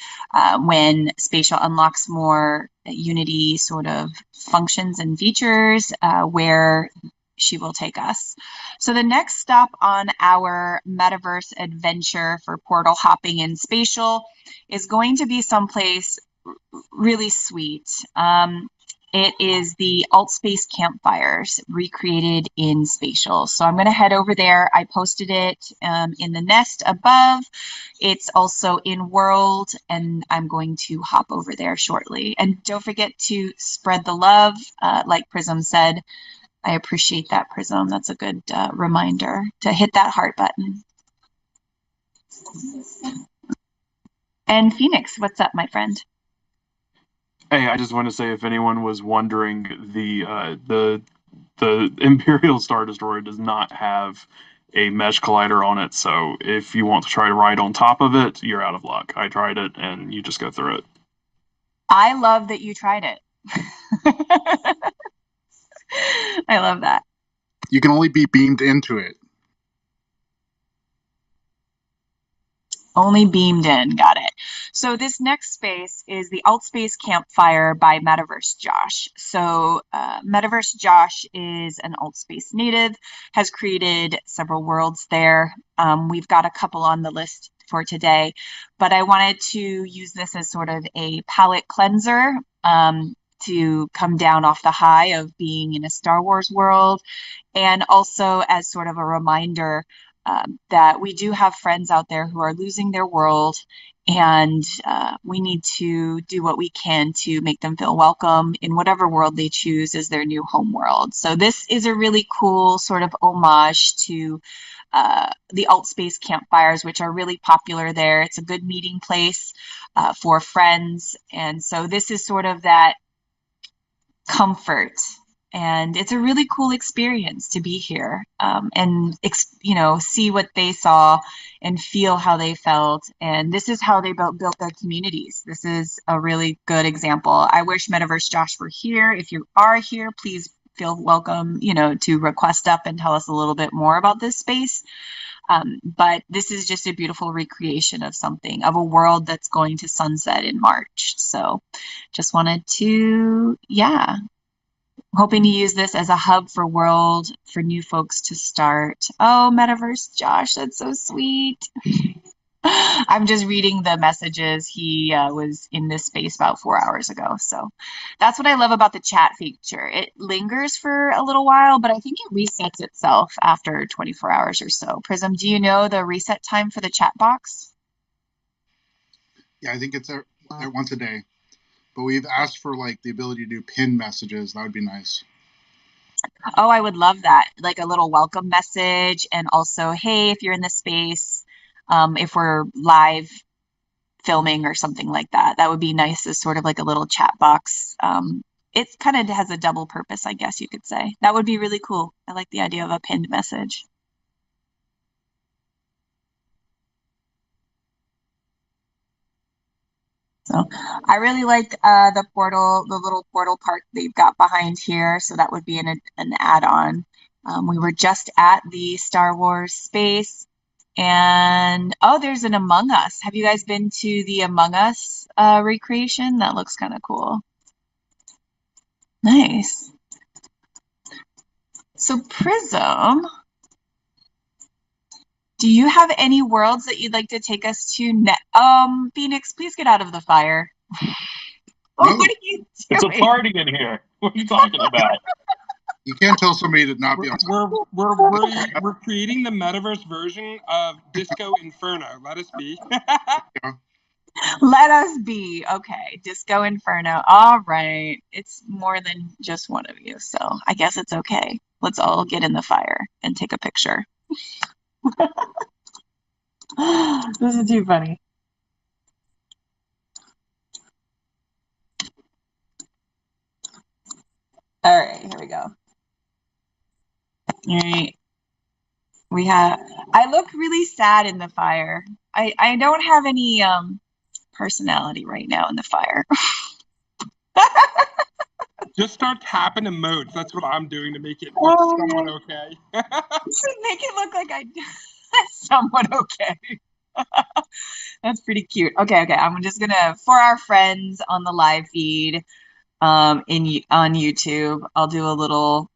Speaker 1: when Spatial unlocks more Unity sort of functions and features, where she will take us. So the next stop on our metaverse adventure for portal hopping and spatial is going to be someplace really sweet. It is the alt space campfires recreated in spatial. So I'm going to head over there. I posted it in the nest above. It's also in world, and I'm going to hop over there shortly. And don't forget to spread the love, like Prism said. I appreciate that, Prism. That's a good reminder to hit that heart button. And Phoenix, what's up, my friend?
Speaker 7: Hey, I just want to say, if anyone was wondering, the Imperial Star Destroyer does not have a mesh collider on it, so if you want to try to ride on top of it, you're out of luck. I tried it, and you just go through it.
Speaker 1: I love that you tried it. I love that.
Speaker 5: You can only be beamed into it.
Speaker 1: Only beamed in. Got it. So this next space is the Alt Space Campfire by Metaverse Josh. So Metaverse Josh is an alt space native, has created several worlds there. We've got a couple on the list for today, but I wanted to use this as sort of a palate cleanser, to come down off the high of being in a Star Wars world, and also as sort of a reminder that we do have friends out there who are losing their world, and we need to do what we can to make them feel welcome in whatever world they choose as their new home world. So this is a really cool sort of homage to the alt space campfires, which are really popular there. It's a good meeting place for friends. And so this is sort of that comfort, and it's a really cool experience to be here, and see what they saw and feel how they felt. And this is how they built their communities. This is a really good example. I wish Metaverse Josh were here. If you are here, please feel welcome to request up and tell us a little bit more about this space. But this is just a beautiful recreation of a world that's going to sunset in March. So just wanted to, hoping to use this as a hub for world for new folks to start. Oh, Metaverse Josh, that's so sweet. I'm just reading the messages. He was in this space about 4 hours ago. So that's what I love about the chat feature. It lingers for a little while, but I think it resets itself after 24 hours or so. Prism, do you know the reset time for the chat box?
Speaker 5: Yeah, I think it's once a day. But we've asked for like the ability to do pin messages. That would be nice.
Speaker 1: Oh, I would love that. Like a little welcome message, and also, hey, if you're in the space, if we're live filming or something like that. That would be nice as sort of like a little chat box. It kind of has a double purpose, I guess you could say. That would be really cool. I like the idea of a pinned message. So I really like the portal, the little portal part they've got behind here. So that would be an add-on. We were just at the Star Wars space, and oh, there's an Among Us. Have you guys been to the Among Us recreation? That looks kind of cool. Nice. So Prism, do you have any worlds that you'd like to take us to? Phoenix, please get out of the fire.
Speaker 5: No.
Speaker 1: What are you doing?
Speaker 8: It's a party in here. What are you talking about?
Speaker 5: You can't tell somebody to not be on.
Speaker 6: We're creating the metaverse version of Disco Inferno. Let us be.
Speaker 1: Let us be. Okay, Disco Inferno. All right. It's more than just one of you, so I guess it's okay. Let's all get in the fire and take a picture. This is too funny. All right, here we go. All right. I look really sad in the fire. I don't have any personality right now in the fire.
Speaker 6: Just start tapping emotes. That's what I'm doing to make it look somewhat okay.
Speaker 1: Make it look like I somewhat okay. That's pretty cute. Okay. I'm just gonna, for our friends on the live feed, on YouTube, I'll do a little.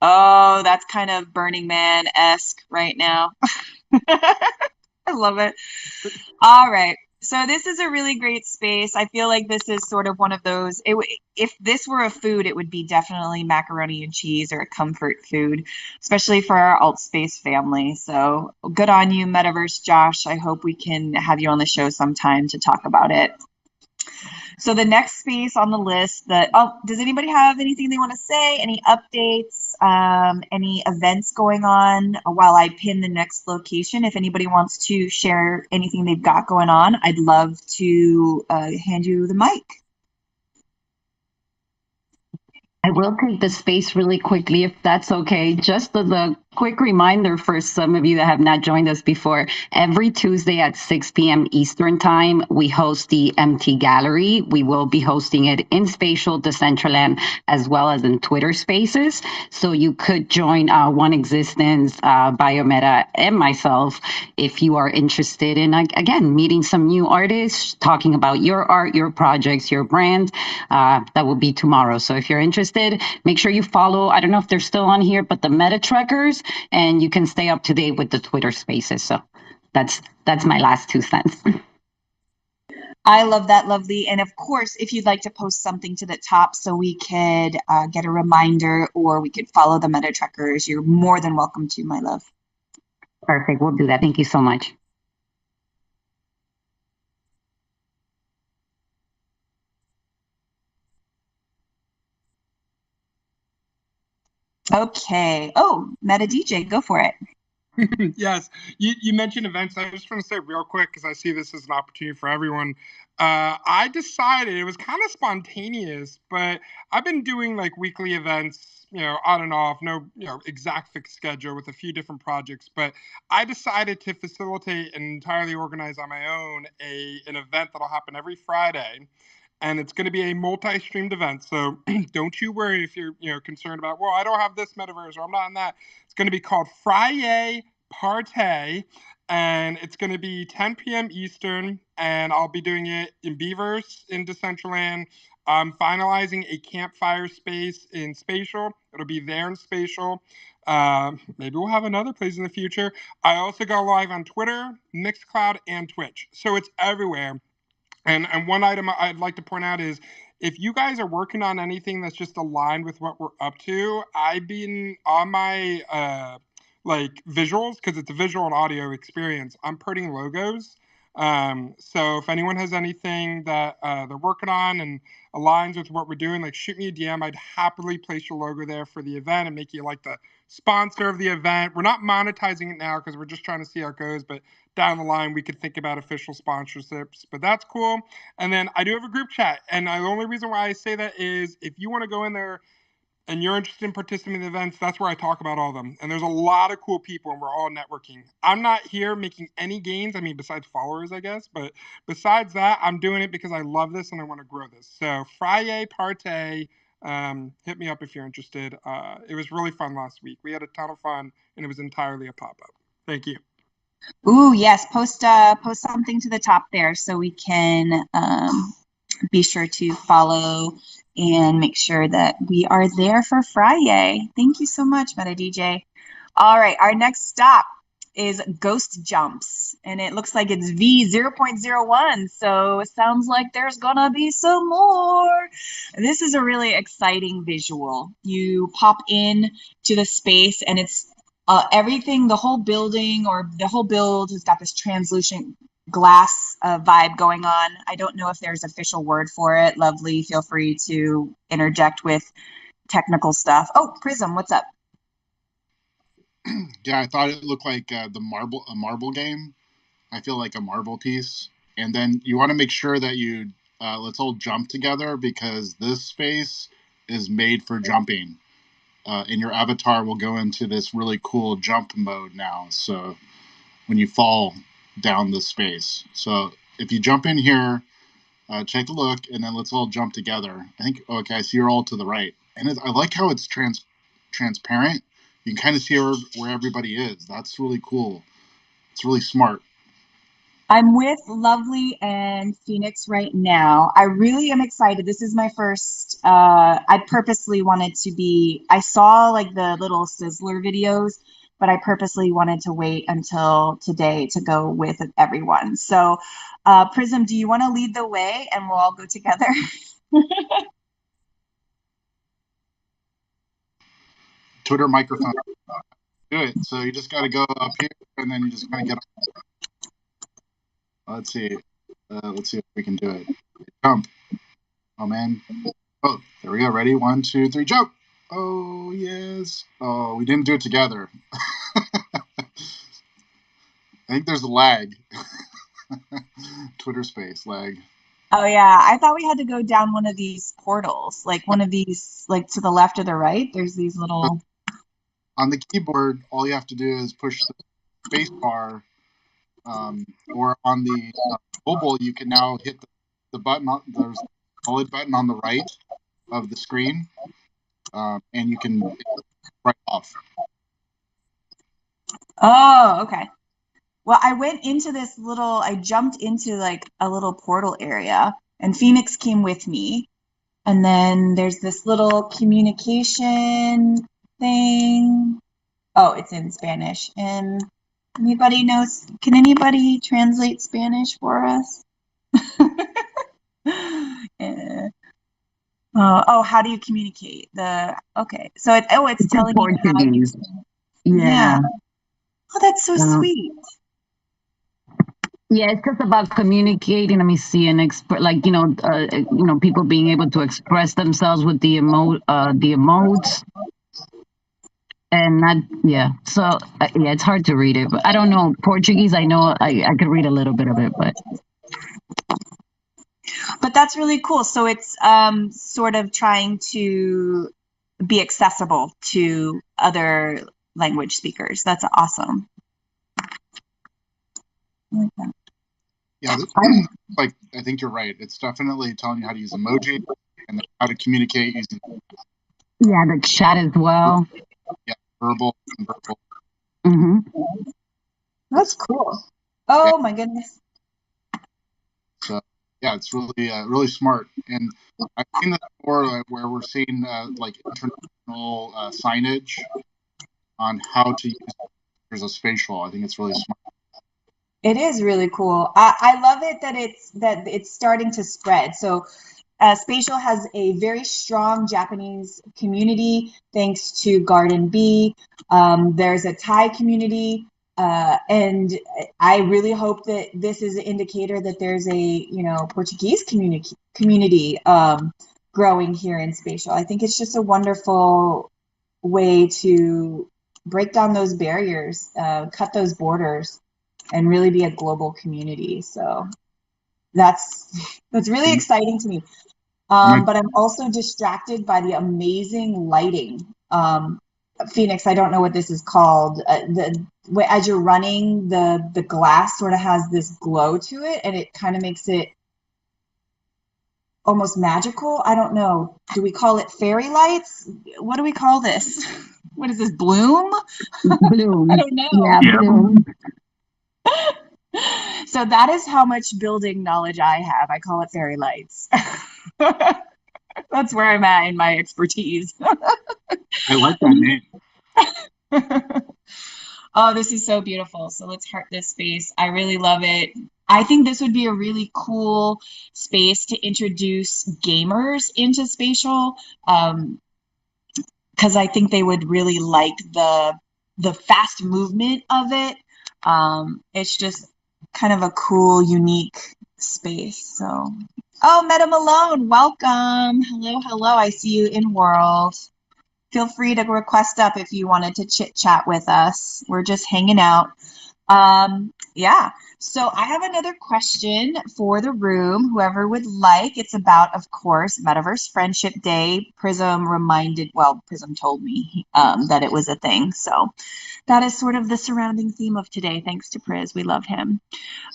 Speaker 1: Oh, that's kind of Burning Man-esque right now. I love it. All right. So this is a really great space. I feel like this is sort of one of those, if this were a food, it would be definitely macaroni and cheese or a comfort food, especially for our alt space family. So good on you, Metaverse Josh. I hope we can have you on the show sometime to talk about it. So the next space on the list does anybody have anything they want to say? Any updates? Any events going on while I pin the next location? If anybody wants to share anything they've got going on, I'd love to hand you the mic.
Speaker 3: I will take the space really quickly, if that's okay. Just as a quick reminder for some of you that have not joined us before, every Tuesday at 6 p.m. Eastern Time, we host the MT Gallery. We will be hosting it in Spatial, Decentraland, as well as in Twitter Spaces. So you could join One Existence, Biometa, and myself if you are interested in, again, meeting some new artists, talking about your art, your projects, your brand. That will be tomorrow. So if you're interested, make sure you follow, I don't know if they're still on here, but the Meta Trackers, and you can stay up to date with the Twitter Spaces. So that's my last 2 cents.
Speaker 1: I love that, lovely. And of course, if you'd like to post something to the top so we could get a reminder or we could follow the Meta Trackers, you're more than welcome to, my love.
Speaker 3: Perfect. We'll do that. Thank you so much.
Speaker 1: Okay. Oh, Meta DJ, go for it.
Speaker 6: Yes, you mentioned events. I just want to say real quick, because I see this as an opportunity for everyone. I decided, it was kind of spontaneous, but I've been doing like weekly events, on and off, no, exact fixed schedule with a few different projects. But I decided to facilitate and entirely organize on my own an event that'll happen every Friday. And it's going to be a multi-streamed event. So don't you worry if you're concerned about, well, I don't have this metaverse or I'm not in that. It's going to be called Friday Partay, and it's going to be 10 p.m. Eastern, and I'll be doing it in Beavers in Decentraland. I'm finalizing a campfire space in Spatial. It'll be there in Spatial. Maybe we'll have another place in the future. I also go live on Twitter, Mixcloud, and Twitch. So it's everywhere. And one item I'd like to point out is, if you guys are working on anything that's just aligned with what we're up to, I've been on my visuals, because it's a visual and audio experience. I'm putting logos. So if anyone has anything that they're working on and aligns with what we're doing, like shoot me a DM. I'd happily place your logo there for the event and make you like the sponsor of the event. We're not monetizing it now because we're just trying to see how it goes, but down the line we could think about official sponsorships, but that's cool. And then I do have a group chat, and the only reason why I say that is if you want to go in there and you're interested in participating in the events, that's where I talk about all of them. And there's a lot of cool people, and we're all networking. I'm not here making any gains, I mean, besides followers, I guess. But besides that, I'm doing it because I love this and I want to grow this. So Friday Partay, hit me up if you're interested. It was really fun last week. We had a ton of fun, and it was entirely a pop-up. Thank you.
Speaker 1: Ooh, yes. Post something to the top there so we can be sure to follow and make sure that we are there for Friday. Thank you so much, Meta DJ. All right, our next stop is Ghost Jumps, and it looks like it's V0.01, so it sounds like there's gonna be some more. This is a really exciting visual. You pop in to the space, and it's everything, the whole building or the whole build has got this translucent glass vibe going on. I don't know if there's official word for it. Lovely, feel free to interject with technical stuff. Oh, Prism, what's up?
Speaker 5: Yeah, I thought it looked like a marble game. I feel like a marble piece. And then you want to make sure that you let's all jump together, because this space is made for jumping. And your avatar will go into this really cool jump mode now. So when you fall down the space. So if you jump in here, take a look, and then let's all jump together. I think, okay, I see you're all to the right. And I like how it's transparent. You can kind of see where everybody is. That's really cool. It's really smart.
Speaker 1: I'm with Lovely and Phoenix right now. I really am excited. This is my first, I purposely wanted to I saw like the little Sizzler videos, but I purposely wanted to wait until today to go with everyone. So, Prism, do you want to lead the way and we'll all go together?
Speaker 5: Twitter microphone. Do it. So you just got to go up here, and then you just kind of get up. Let's see. Let's see if we can do it. Jump. Oh, man. Oh, there we go. Ready? 1, 2, 3, jump. Oh, yes. Oh, we didn't do it together. I think there's a lag. Twitter space lag.
Speaker 1: Oh yeah, I thought we had to go down one of these portals, like one of these, like to the left or the right. There's these little.
Speaker 5: On the keyboard, all you have to do is push the space bar, or on the mobile, you can now hit the button. There's a solid button on the right of the screen, and you can right off.
Speaker 1: Oh, okay. Well, I went into I jumped into like a little portal area, and Phoenix came with me. And then there's this little communication thing. Oh, it's in Spanish. And can anybody translate Spanish for us? How do you communicate? Okay. So it's telling you how you. Yeah. Oh, that's so sweet.
Speaker 3: Yeah, it's just about communicating. Let me see, and people being able to express themselves with the emotes, and not, yeah. So yeah, it's hard to read it, but I don't know Portuguese. I know I could read a little bit of it,
Speaker 1: but that's really cool. So it's sort of trying to be accessible to other language speakers. That's awesome.
Speaker 5: Yeah, like I think you're right. It's definitely telling you how to use emoji and how to communicate using.
Speaker 3: Yeah, the chat as well.
Speaker 5: Yeah, verbal and verbal.
Speaker 1: Mm-hmm. That's cool. Oh yeah. My goodness.
Speaker 5: So yeah, it's really really smart, and I've seen this before where we're seeing like international signage on how to use as a spatial. I think it's really smart.
Speaker 1: It is really cool. I love it that it's starting to spread. So Spatial has a very strong Japanese community thanks to Garden Bee. There's a Thai community, and I really hope that this is an indicator that there's a Portuguese community growing here in Spatial. I think it's just a wonderful way to break down those barriers, cut those borders. and really be a global community. So that's really exciting to me. But I'm also distracted by the amazing lighting. Phoenix, I don't know what this is called. As you're running, the glass sort of has this glow to it, and it kind of makes it almost magical. I don't know. Do we call it fairy lights? What do we call this? What is this? Bloom?
Speaker 3: Bloom.
Speaker 1: I don't know.
Speaker 3: Yeah,
Speaker 8: Yeah.
Speaker 3: bloom.
Speaker 1: So that is how much building knowledge I have. I call it fairy lights. That's where I'm at in my expertise.
Speaker 5: I like that name.
Speaker 1: Oh, this is so beautiful. So let's heart this space. I really love it. I think this would be a really cool space to introduce gamers into spatial, because I think they would really like the fast movement of it. It's just kind of a cool, unique space. So, oh, Meta Malone, welcome. Hello, hello. I see you in World. Feel free to request up if you wanted to chit chat with us. We're just hanging out. Yeah. So I have another question for the room, whoever would like. It's about, of course, Metaverse Friendship Day. Prism told me that it was a thing. So that is sort of the surrounding theme of today. Thanks to Priz. We love him.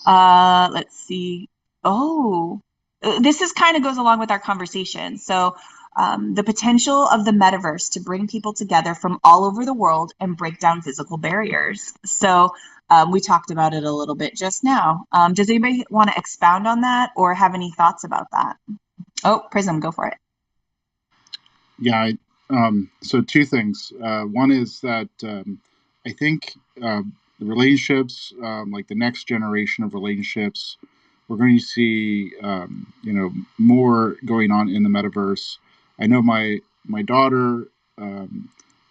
Speaker 1: Let's see. Oh, this is kind of goes along with our conversation. So the potential of the metaverse to bring people together from all over the world and break down physical barriers. So we talked about it a little bit just now. Does anybody want to expound on that or have any thoughts about that? Oh, Prism, go for it.
Speaker 5: Yeah. So two things. One is that I think the relationships, like the next generation of relationships, we're going to see, more going on in the metaverse. I know my daughter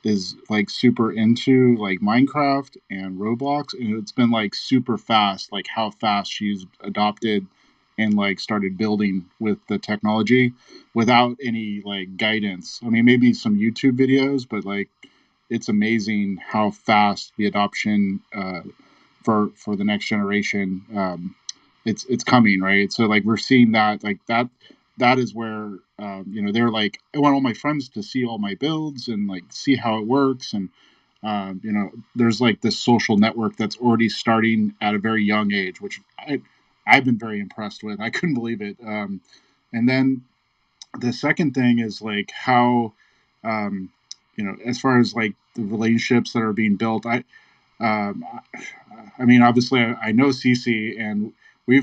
Speaker 5: is like super into like Minecraft and Roblox, and it's been like super fast, like how fast she's adopted and like started building with the technology without any like guidance. I mean, maybe some YouTube videos, but like it's amazing how fast the adoption for the next generation it's coming, right? So like we're seeing that like that is where they're like, I want all my friends to see all my builds and like see how it works. And there's like this social network that's already starting at a very young age, which I've been very impressed with. I couldn't believe it. And then the second thing is like how as far as like the relationships that are being built, um, I mean, obviously, I know Cece, and we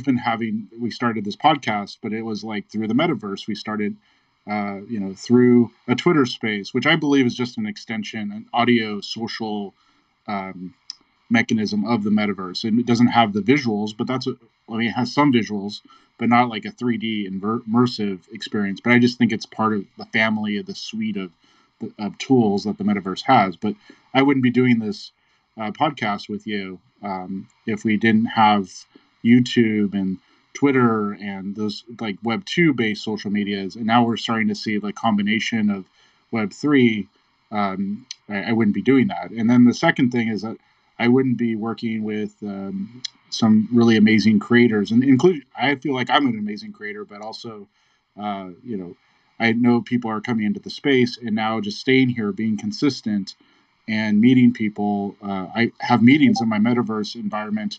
Speaker 5: started this podcast, but it was like through the metaverse. We started, through a Twitter space, which I believe is just an extension, an audio social um, mechanism of the metaverse. And it doesn't have the visuals, but it has some visuals, but not like a 3D immersive experience. But I just think it's part of the family of the suite of tools that the metaverse has. But I wouldn't be doing this podcast with you if we didn't have YouTube and Twitter and those like Web 2 based social medias. And now we're starting to see the combination of Web 3. I wouldn't be doing that. And then the second thing is that I wouldn't be working with some really amazing creators, and include. I feel like I'm an amazing creator, but also, I know people are coming into the space, and now just staying here, being consistent, and meeting people. I have meetings in my metaverse environment,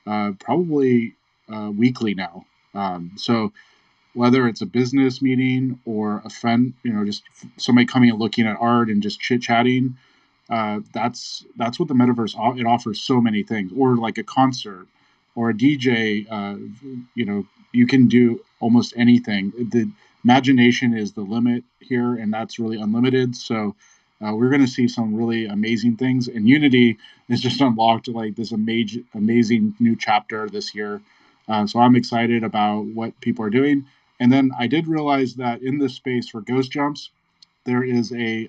Speaker 5: probably weekly now. So whether it's a business meeting or a friend, just somebody coming and looking at art and just chit chatting. That's what the metaverse it offers so many things, or like a concert or a DJ. You can do almost anything. The imagination is the limit here, and that's really unlimited. So we're going to see some really amazing things, and Unity is just unlocked like this amazing new chapter this year. So I'm excited about what people are doing. And then I did realize that in this space for ghost jumps, there is a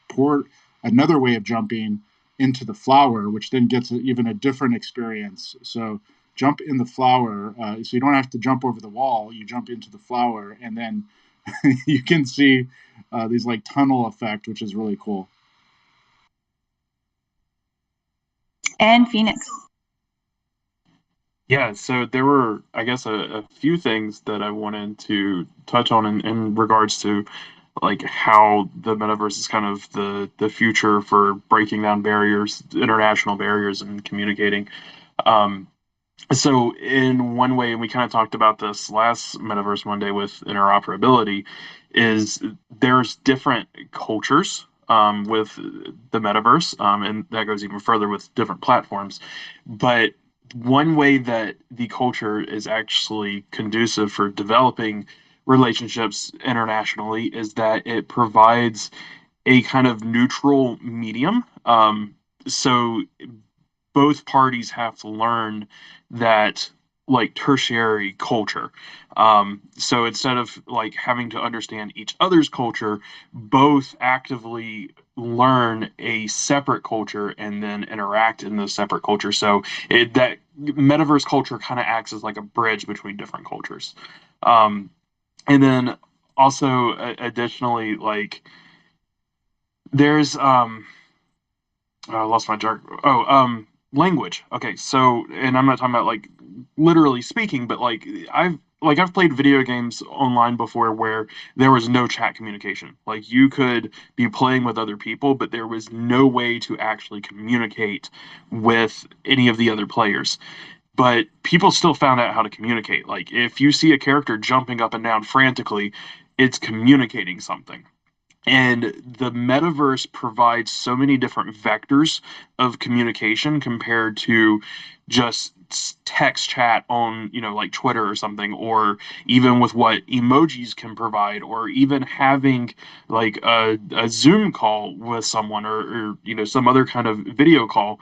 Speaker 5: port, another way of jumping into the flower, which then gets even a different experience. So jump in the flower, so you don't have to jump over the wall. You jump into the flower, and then you can see these like tunnel effect, which is really cool.
Speaker 1: And Phoenix.
Speaker 7: Yeah, so there were, I guess, a few things that I wanted to touch on in regards to like how the metaverse is kind of the future for breaking down barriers, international barriers, and communicating. Um, so in one way, and we kind of talked about this last Metaverse Monday with interoperability, is there's different cultures with the metaverse, and that goes even further with different platforms. But one way that the culture is actually conducive for developing relationships internationally is that it provides a kind of neutral medium. So both parties have to learn that like tertiary culture. So instead of like having to understand each other's culture, both actively learn a separate culture and then interact in those separate cultures. So that metaverse culture kind of acts as like a bridge between different cultures. Um, and then also additionally, like there's I lost my jar. Oh, language. Okay, so and I'm not talking about like literally speaking, but I've played video games online before where there was no chat communication. Like you could be playing with other people, but there was no way to actually communicate with any of the other players. But people still found out how to communicate. Like if you see a character jumping up and down frantically, it's communicating something. And the metaverse provides so many different vectors of communication compared to just text chat on, like Twitter or something, or even with what emojis can provide, or even having like a Zoom call with someone or, some other kind of video call.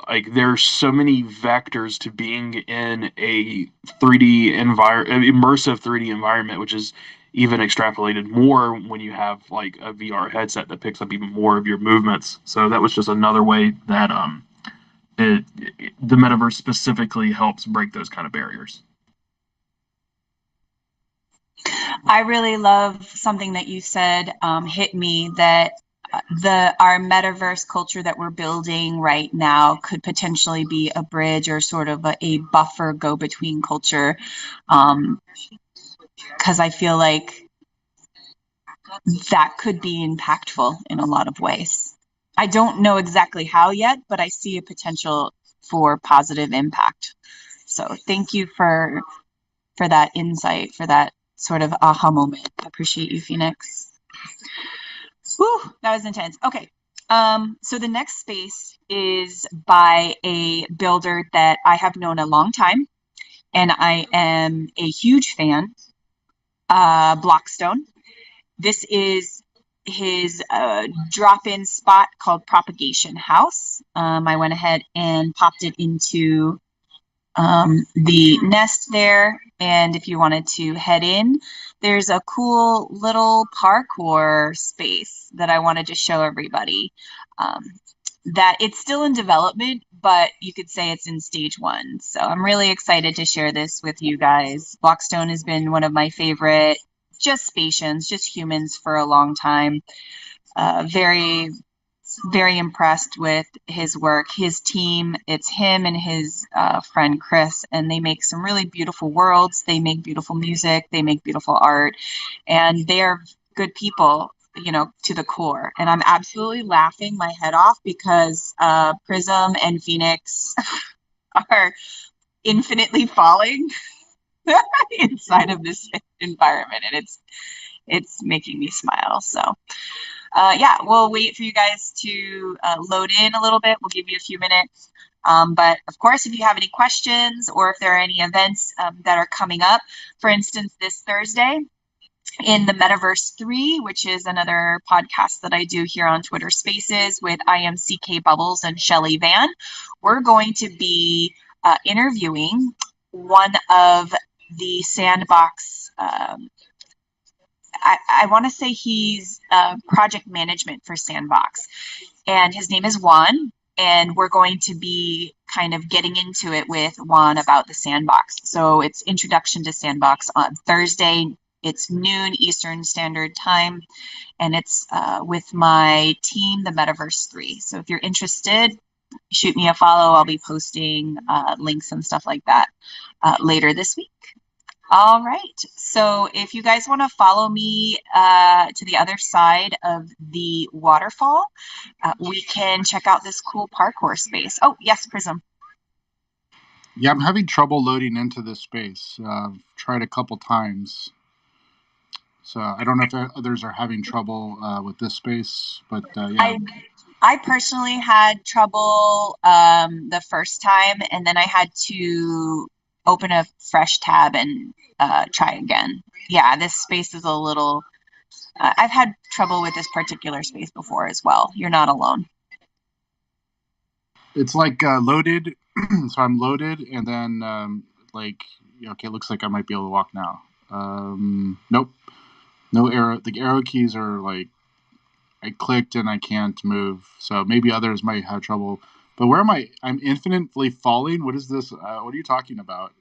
Speaker 7: Like there's so many vectors to being in a 3D immersive 3D environment, which is even extrapolated more when you have like a VR headset that picks up even more of your movements. So that was just another way that the metaverse specifically helps break those kind of barriers.
Speaker 1: I really love something that you said hit me that our metaverse culture that we're building right now could potentially be a bridge or sort of a buffer go between culture. Because I feel like that could be impactful in a lot of ways. I don't know exactly how yet, but I see a potential for positive impact. So thank you for that insight, for that sort of aha moment. I appreciate you, Phoenix. Whew, that was intense. Okay. So the next space is by a builder that I have known a long time, and I am a huge fan, Blockstone. This is his drop-in spot called Propagation House. I went ahead and popped it into the nest there. And if you wanted to head in, there's a cool little parkour space that I wanted to show everybody. That it's still in development, but you could say it's in stage one. So I'm really excited to share this with you guys. Blockstone has been one of my favorite just spations, just humans for a long time. Very, very impressed with his work, his team. It's him and his friend Chris, and they make some really beautiful worlds. They make beautiful music. They make beautiful art, and they are good people, to the core. And I'm absolutely laughing my head off because Prism and Phoenix are infinitely falling inside of this environment, and it's making me smile. So yeah, we'll wait for you guys to load in a little bit. We'll give you a few minutes. But of course, if you have any questions or if there are any events that are coming up, for instance, this Thursday in the Metaverse 3, which is another podcast that I do here on Twitter Spaces with IMCK Bubbles and Shelly Van, we're going to be interviewing one of the sandbox I want to say he's project management for Sandbox, and his name is Juan. And we're going to be kind of getting into it with Juan about the Sandbox. So it's Introduction to Sandbox on Thursday. It's noon Eastern Standard Time, and it's with my team, the Metaverse 3. So if you're interested, shoot me a follow. I'll be posting links and stuff like that later this week. All right. So if you guys want to follow me to the other side of the waterfall, we can check out this cool parkour space. Oh, yes, Prism.
Speaker 5: Yeah, I'm having trouble loading into this space. I've tried a couple times. So I don't know if others are having trouble with this space, but yeah.
Speaker 1: I personally had trouble the first time, and then I had to open a fresh tab and try again. Yeah, this space is a little, I've had trouble with this particular space before as well. You're not alone.
Speaker 5: It's like loaded, so I'm loaded, and then like, okay, it looks like I might be able to walk now. Nope, no arrow. The arrow keys are like, I clicked and I can't move. So maybe others might have trouble. But where am I? I'm infinitely falling. What is this? What are you talking about?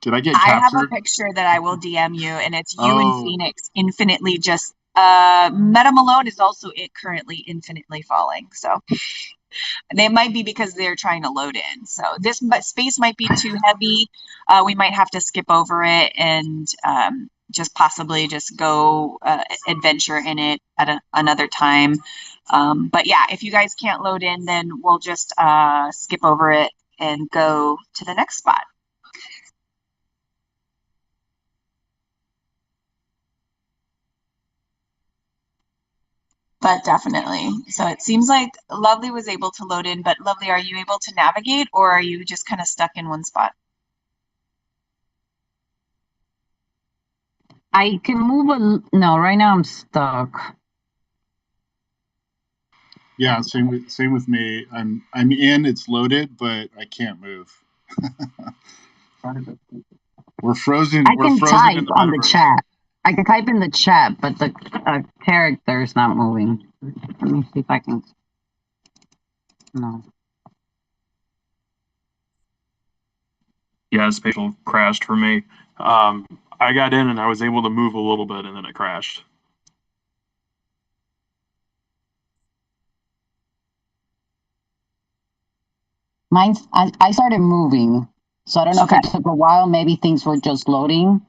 Speaker 5: Did I get
Speaker 1: I have
Speaker 5: captured?
Speaker 1: a picture that I will DM you, and it's you and
Speaker 5: Oh,
Speaker 1: Phoenix infinitely just. Meta Malone is also currently infinitely falling. So. They might be because they're trying to load in. So this space might be too heavy. We might have to skip over it and just possibly just go adventure in it at another time. But yeah, if you guys can't load in, then we'll just skip over it and go to the next spot. But definitely. So it seems like Lovely was able to load in, but Lovely, are you able to navigate or are you just kind of stuck in one spot?
Speaker 3: I can move no, right now I'm stuck.
Speaker 5: yeah, same with me. I'm in, it's loaded, but I can't move. We're frozen.
Speaker 3: I can type
Speaker 5: in the
Speaker 3: on the
Speaker 5: metaverse.
Speaker 3: chat. I can type in the chat, but the character is not moving. Let me see if I can. No.
Speaker 7: Yeah, spatial crashed for me. I got in and I was able to move a little bit, and then it crashed.
Speaker 3: I started moving, so I don't know if it took a while. Maybe things were just loading.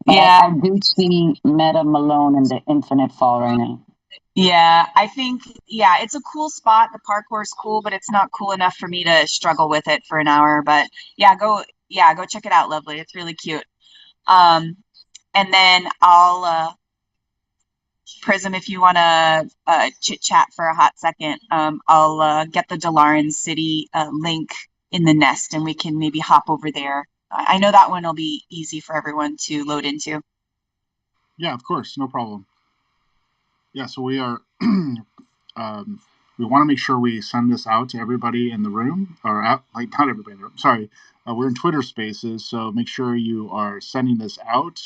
Speaker 3: But
Speaker 1: Yeah.
Speaker 3: I do see Meta Malone in the Infinite Fall right now.
Speaker 1: Yeah, I think, yeah, it's a cool spot. The parkour is cool, but it's not cool enough for me to struggle with it for an hour. But yeah, go check it out, Lovely. It's really cute. And then I'll Prism, if you want to chit chat for a hot second, I'll get the Delaran City link in the nest, and we can maybe hop over there. I know that one will be easy for everyone to load into.
Speaker 5: Yeah, of course, no problem. Yeah, so we are. We want to make sure we send this out to everybody in the room, or like not everybody in the room. Sorry, we're in Twitter Spaces, so make sure you are sending this out.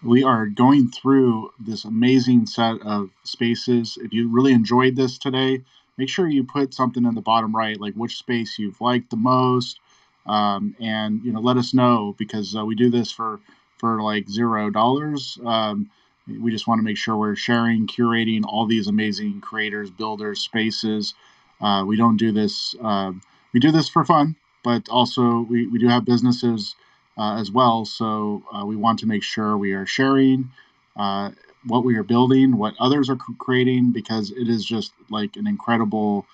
Speaker 5: We are going through this amazing set of spaces. If you really enjoyed this today, make sure you put something in the bottom right, like which space you've liked the most, and let us know, because we do this for like $0. We just want to make sure we're sharing, curating all these amazing creators, builders, spaces. We don't do this. We do this for fun, but also we do have businesses as well. So we want to make sure we are sharing what we are building, what others are creating, because it is just like an incredible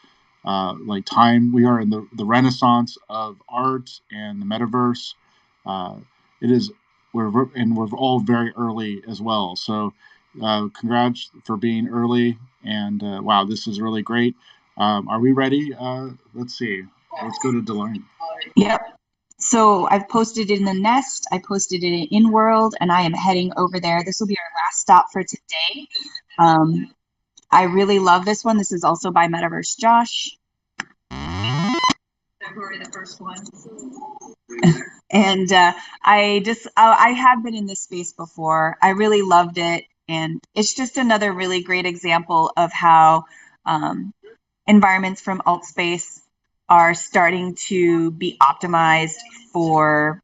Speaker 5: like time. We are in the renaissance of art and the metaverse. It is we're all very early as well. So congrats for being early, and wow, this is really great. Are we ready? Let's see. Let's go to Delane.
Speaker 1: Yep. So I've posted it in the nest, I posted it in World, and I am heading over there. This will be our last stop for today. I really love this one. This is also by Metaverse Josh. February the first one. And I have been in this space before. I really loved it, and it's just another really great example of how environments from alt space are starting to be optimized for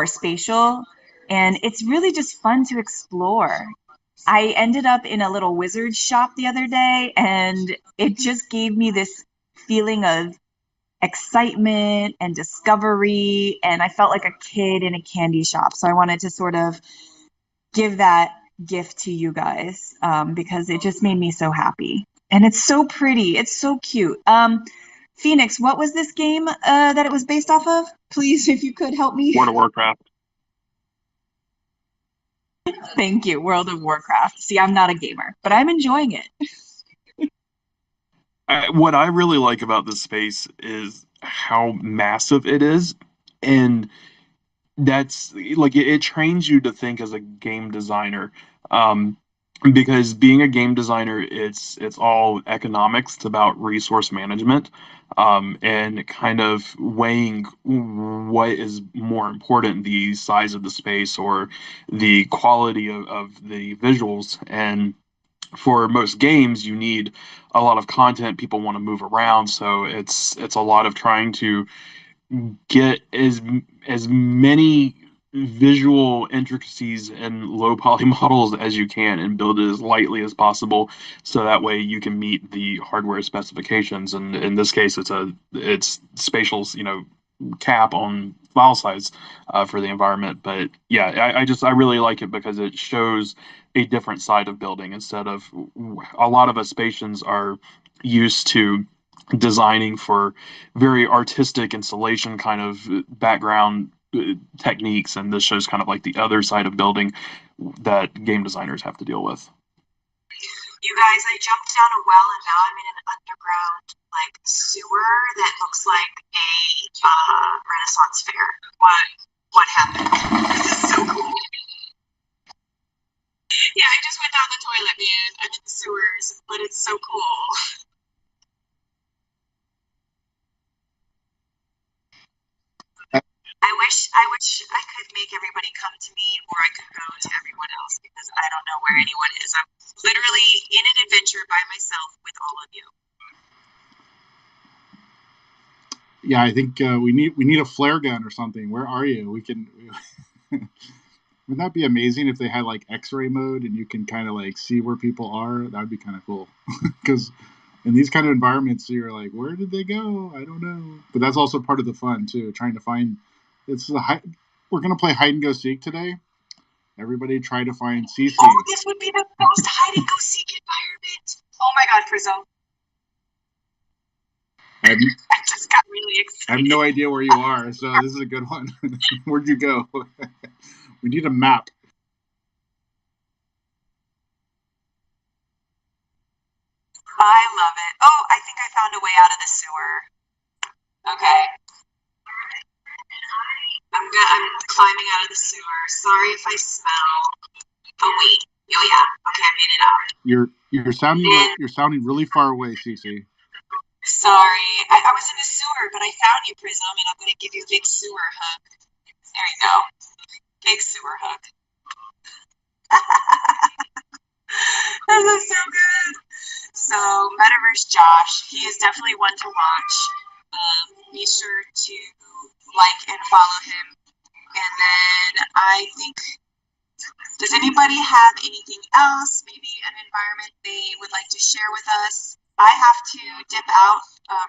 Speaker 1: spatial, and it's really just fun to explore. I ended up in a little wizard shop the other day, and it just gave me this feeling of excitement and discovery, and I felt like a kid in a candy shop. So I wanted to sort of give that gift to you guys, because it just made me so happy. And it's so pretty. It's so cute. Phoenix, what was this game that it was based off of? Please, if you could help me.
Speaker 7: World of Warcraft.
Speaker 1: Thank you, World of Warcraft. See, I'm not a gamer, but I'm enjoying it.
Speaker 7: What I really like about this space is how massive it is, and that's like it trains you to think as a game designer. Um, because being a game designer, it's all economics. It's about resource management, and kind of weighing what is more important, the size of the space or the quality of the visuals. And for most games, you need a lot of content. People want to move around, so it's a lot of trying to get as many visual intricacies and low poly models as you can and build it as lightly as possible so that way you can meet the hardware specifications. And in this case it's spatial, cap on file size for the environment. But yeah, I really like it because it shows a different side of building. Instead of a lot of us Spatians are used to designing for very artistic installation kind of background techniques, and this shows kind of like the other side of building that game designers have to deal with.
Speaker 1: You guys, I jumped down a well and now I'm in an underground like sewer that looks like a Renaissance fair. What happened? This is so cool. Yeah, I just went down the toilet, man. I'm in the sewers, but it's so cool. I wish I could make everybody come to me, or I could go to everyone else, because I don't know where anyone is. I'm literally in an adventure by myself with all of you.
Speaker 5: Yeah, I think we need a flare gun or something. Where are you? We can. Would that be amazing if they had like X-ray mode and you can kind of like see where people are? That'd be kind of cool. Because in these kind of environments, you're like, where did they go? I don't know. But that's also part of the fun too, trying to find. We're gonna play hide and go seek today. Everybody try to find Cece.
Speaker 1: Oh, this would be the most hide and go seek environment. Oh my God, Frizzo. I just got really excited.
Speaker 5: I have no idea where you are, so this is a good one. Where'd you go? We need a map.
Speaker 1: I love it. Oh, I think I found a way out of the sewer. Okay. I'm climbing out of the sewer. Sorry if I smell. Oh wait. Oh yeah. Okay, I made it out.
Speaker 5: You're sounding really far away, Cece.
Speaker 1: Sorry. I was in the sewer, but I found you, Prism, and I'm gonna give you a big sewer hug. There you go. Big sewer hug. This is so good. So Metaverse Josh, he is definitely one to watch. Be sure to like and follow him. And then I think, does anybody have anything else? Maybe an environment they would like to share with us? I have to dip out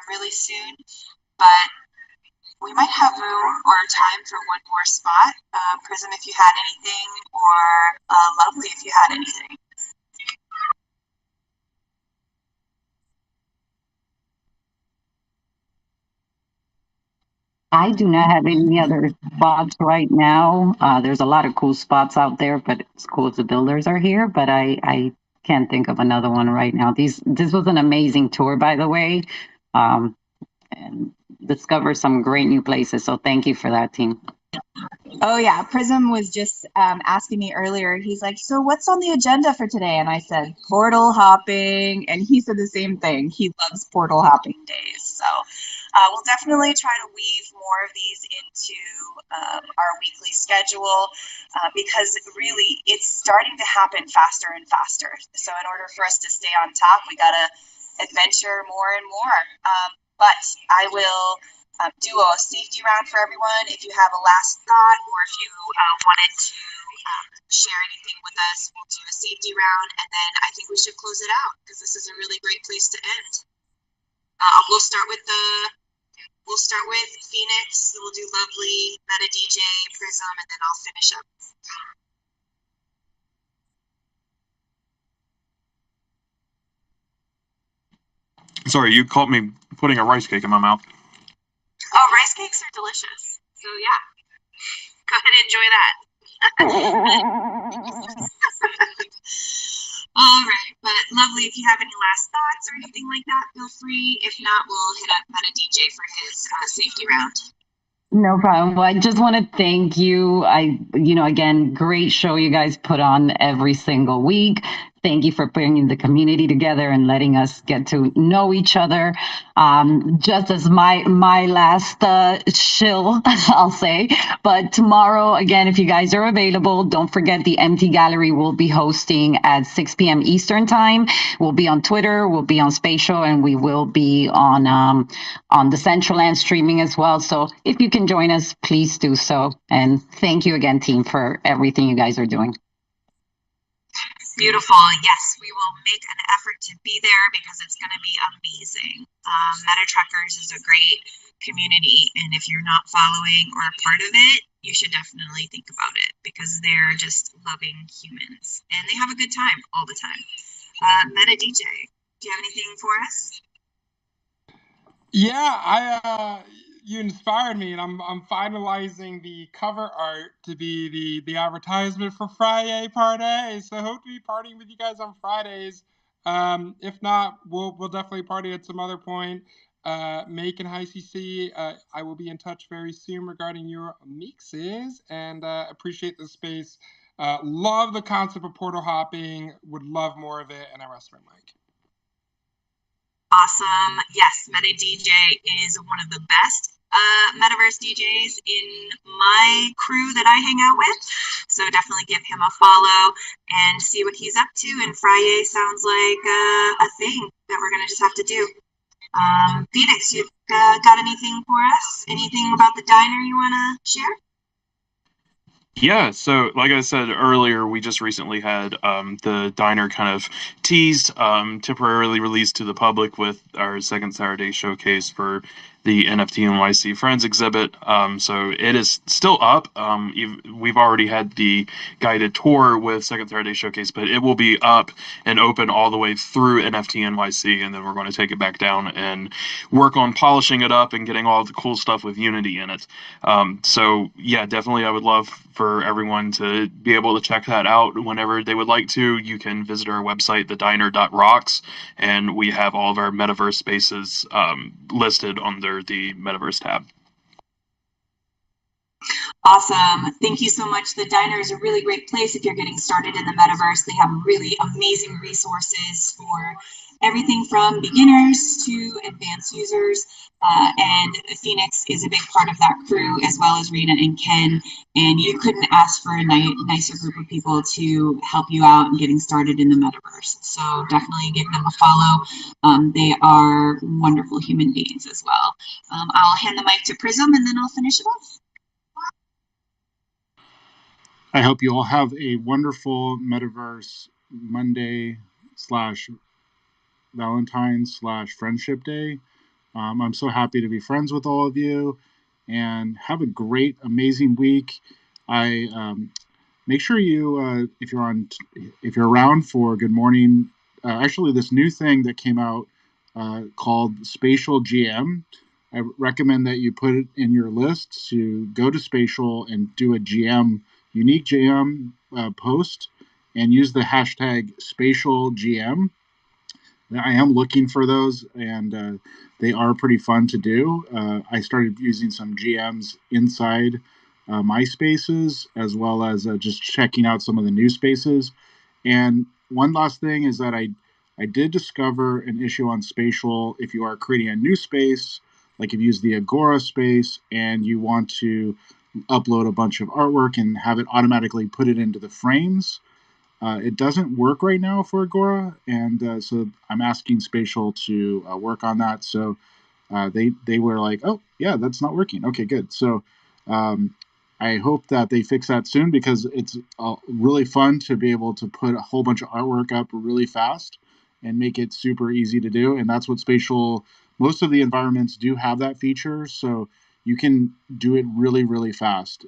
Speaker 1: really soon, but we might have room or time for one more spot. Prism, if you had anything, or Lovely, if you had anything.
Speaker 3: I do not have any other spots right now. There's a lot of cool spots out there, but School of the Builders are here, but I can't think of another one right now. This was an amazing tour, by the way, and discovered some great new places. So thank you for that, team.
Speaker 1: Oh yeah, Prism was just asking me earlier. He's like, "So what's on the agenda for today?" And I said, "Portal hopping," and he said the same thing. He loves portal hopping days. So we'll definitely try to weave more of these into our weekly schedule, because really it's starting to happen faster and faster. So in order for us to stay on top, we gotta adventure more and more. But I will do a safety round for everyone if you have a last thought, or if you wanted to share anything with us, we'll do a safety round, and then I think we should close it out because this is a really great place to end. We'll start with Phoenix. We'll do Lovely, Meta DJ, Prism, and then I'll finish up.
Speaker 7: Sorry, you caught me putting a rice cake in my mouth.
Speaker 1: Oh, rice cakes are delicious. So yeah, go ahead and enjoy that. All right, but Lovely, if you have any last thoughts or anything like that, feel free. If not, we'll hit up Meta DJ for his safety round.
Speaker 3: No problem. Well, I just want to thank you. Again, great show you guys put on every single week. Thank you for bringing the community together and letting us get to know each other. Just as my last shill, I'll say. But tomorrow, again, if you guys are available, don't forget the Empty Gallery will be hosting at 6 p.m. Eastern Time. We'll be on Twitter, we'll be on Spatial, and we will be on the Central Land streaming as well. So if you can join us, please do so. And thank you again, team, for everything you guys are doing.
Speaker 1: Beautiful. Yes, we will make an effort to be there because it's going to be amazing. Meta Truckers is a great community, and if you're not following or a part of it, you should definitely think about it because they're just loving humans and they have a good time all the time. Meta DJ, do you have anything for us?
Speaker 6: Yeah, you inspired me, and I'm finalizing the cover art to be the advertisement for Friday Party. So hope to be partying with you guys on Fridays. If not, we'll definitely party at some other point. Make and High CC, I will be in touch very soon regarding your mixes, and appreciate the space. Love the concept of portal hopping. Would love more of it, and I rest my mic.
Speaker 1: Awesome. Yes, Meta DJ is one of the best Metaverse DJs in my crew that I hang out with. So definitely give him a follow and see what he's up to. And Friday sounds like a thing that we're going to just have to do. Phoenix, you got anything for us? Anything about the diner you want to share?
Speaker 7: Yeah, so like I said earlier, we just recently had the diner kind of teased, temporarily released to the public with our second Saturday showcase for the NFT NYC Friends exhibit. So it is still up. We've already had the guided tour with second Saturday showcase, but it will be up and open all the way through NFT NYC, and then we're going to take it back down and work on polishing it up and getting all the cool stuff with Unity in it. So yeah, definitely I would love for everyone to be able to check that out whenever they would like to. You can visit our website, thediner.rocks, and we have all of our metaverse spaces listed under the metaverse tab.
Speaker 1: Awesome. Thank you so much. The diner is a really great place if you're getting started in the metaverse. They have really amazing resources for everything from beginners to advanced users. And Phoenix is a big part of that crew, as well as Rena and Ken. And you couldn't ask for a nicer group of people to help you out in getting started in the metaverse. So definitely give them a follow. They are wonderful human beings as well. I'll hand the mic to Prism and then I'll finish it off.
Speaker 5: I hope you all have a wonderful Metaverse Monday / Valentine's / Friendship Day. I'm so happy to be friends with all of you, and have a great, amazing week. I make sure you, if you're around for Good Morning, actually this new thing that came out called Spatial GM. I recommend that you put it in your list to go to Spatial and do a unique GM post, and use the hashtag Spatial GM. I am looking for those, and they are pretty fun to do. I started using some GMs inside my spaces, as well as just checking out some of the new spaces. And one last thing is that I did discover an issue on Spatial. If you are creating a new space, like if you use the Agora space and you want to upload a bunch of artwork and have it automatically put it into the frames, it doesn't work right now for Agora, and so I'm asking Spatial to work on that. So they were like, oh yeah, that's not working. Okay, good. So I I hope that they fix that soon because it's really fun to be able to put a whole bunch of artwork up really fast and make it super easy to do. And that's what spatial, most of the environments do have that feature. So you can do it really, really fast.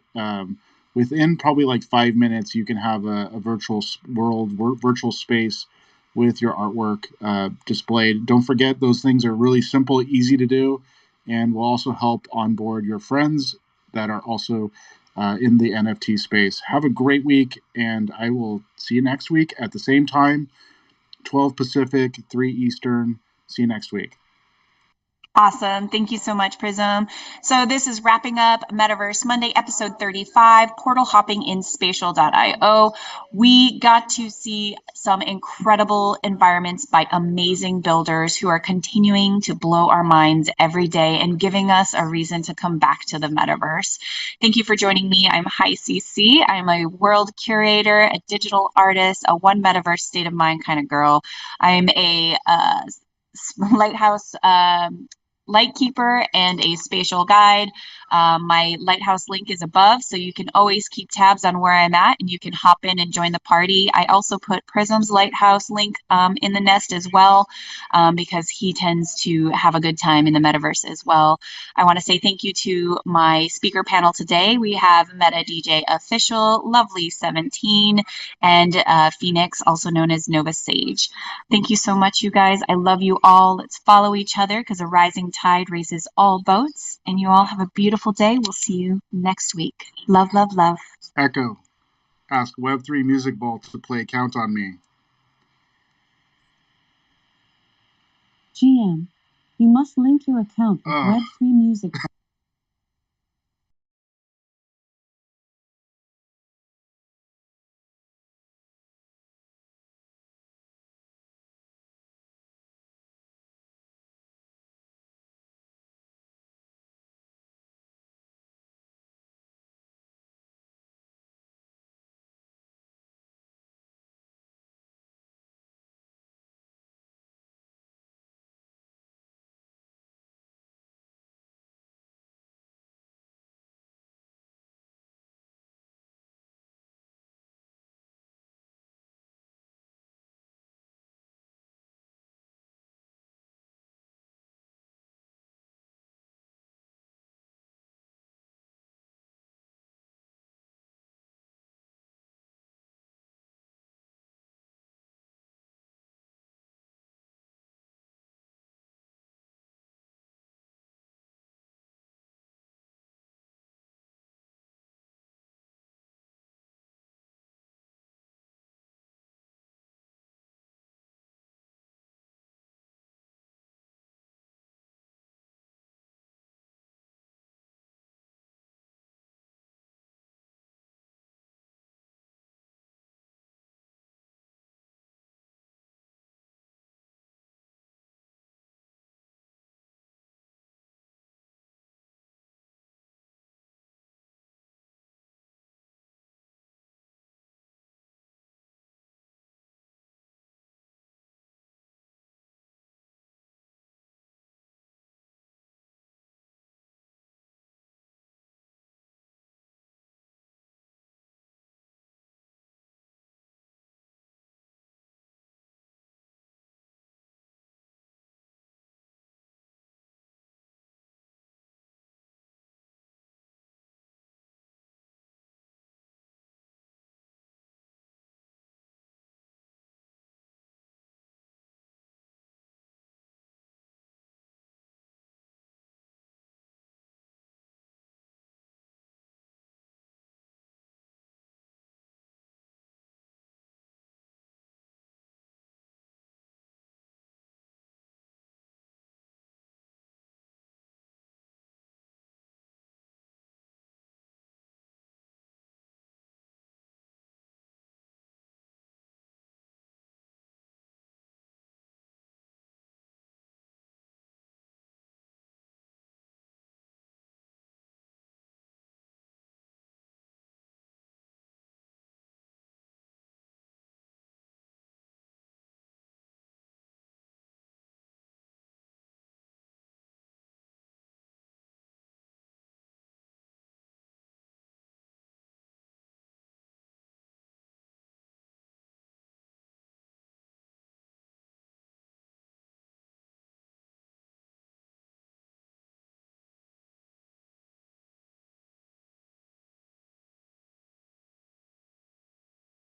Speaker 5: Within probably like 5 minutes, you can have a virtual world, virtual space with your artwork displayed. Don't forget, those things are really simple, easy to do, and will also help onboard your friends that are also in the NFT space. Have a great week, and I will see you next week at the same time, 12 Pacific, 3 Eastern. See you next week.
Speaker 1: Awesome. Thank you so much, Prism. So this is wrapping up Metaverse Monday, episode 35, portal hopping in spatial.io. We got to see some incredible environments by amazing builders who are continuing to blow our minds every day and giving us a reason to come back to the metaverse. Thank you for joining me. I'm Hi CC. I'm a world curator, a digital artist, a one metaverse state of mind kind of girl. I'm a lighthouse lightkeeper and a spatial guide. My lighthouse link is above, so you can always keep tabs on where I'm at and you can hop in and join the party. I also put Prism's lighthouse link in the nest as well because he tends to have a good time in the metaverse as well. I want to say thank you to my speaker panel today. We have Meta DJ Official, Lovely 17, and Phoenix, also known as Nova Sage. Thank you so much, you guys. I love you all. Let's follow each other because a rising tide raises all boats. And you all have a beautiful day. We'll see you next week. Love, love, love.
Speaker 5: Echo, ask Web3 Music Vault to play Count on Me.
Speaker 3: GM, you must link your account with Web3 Music Vault.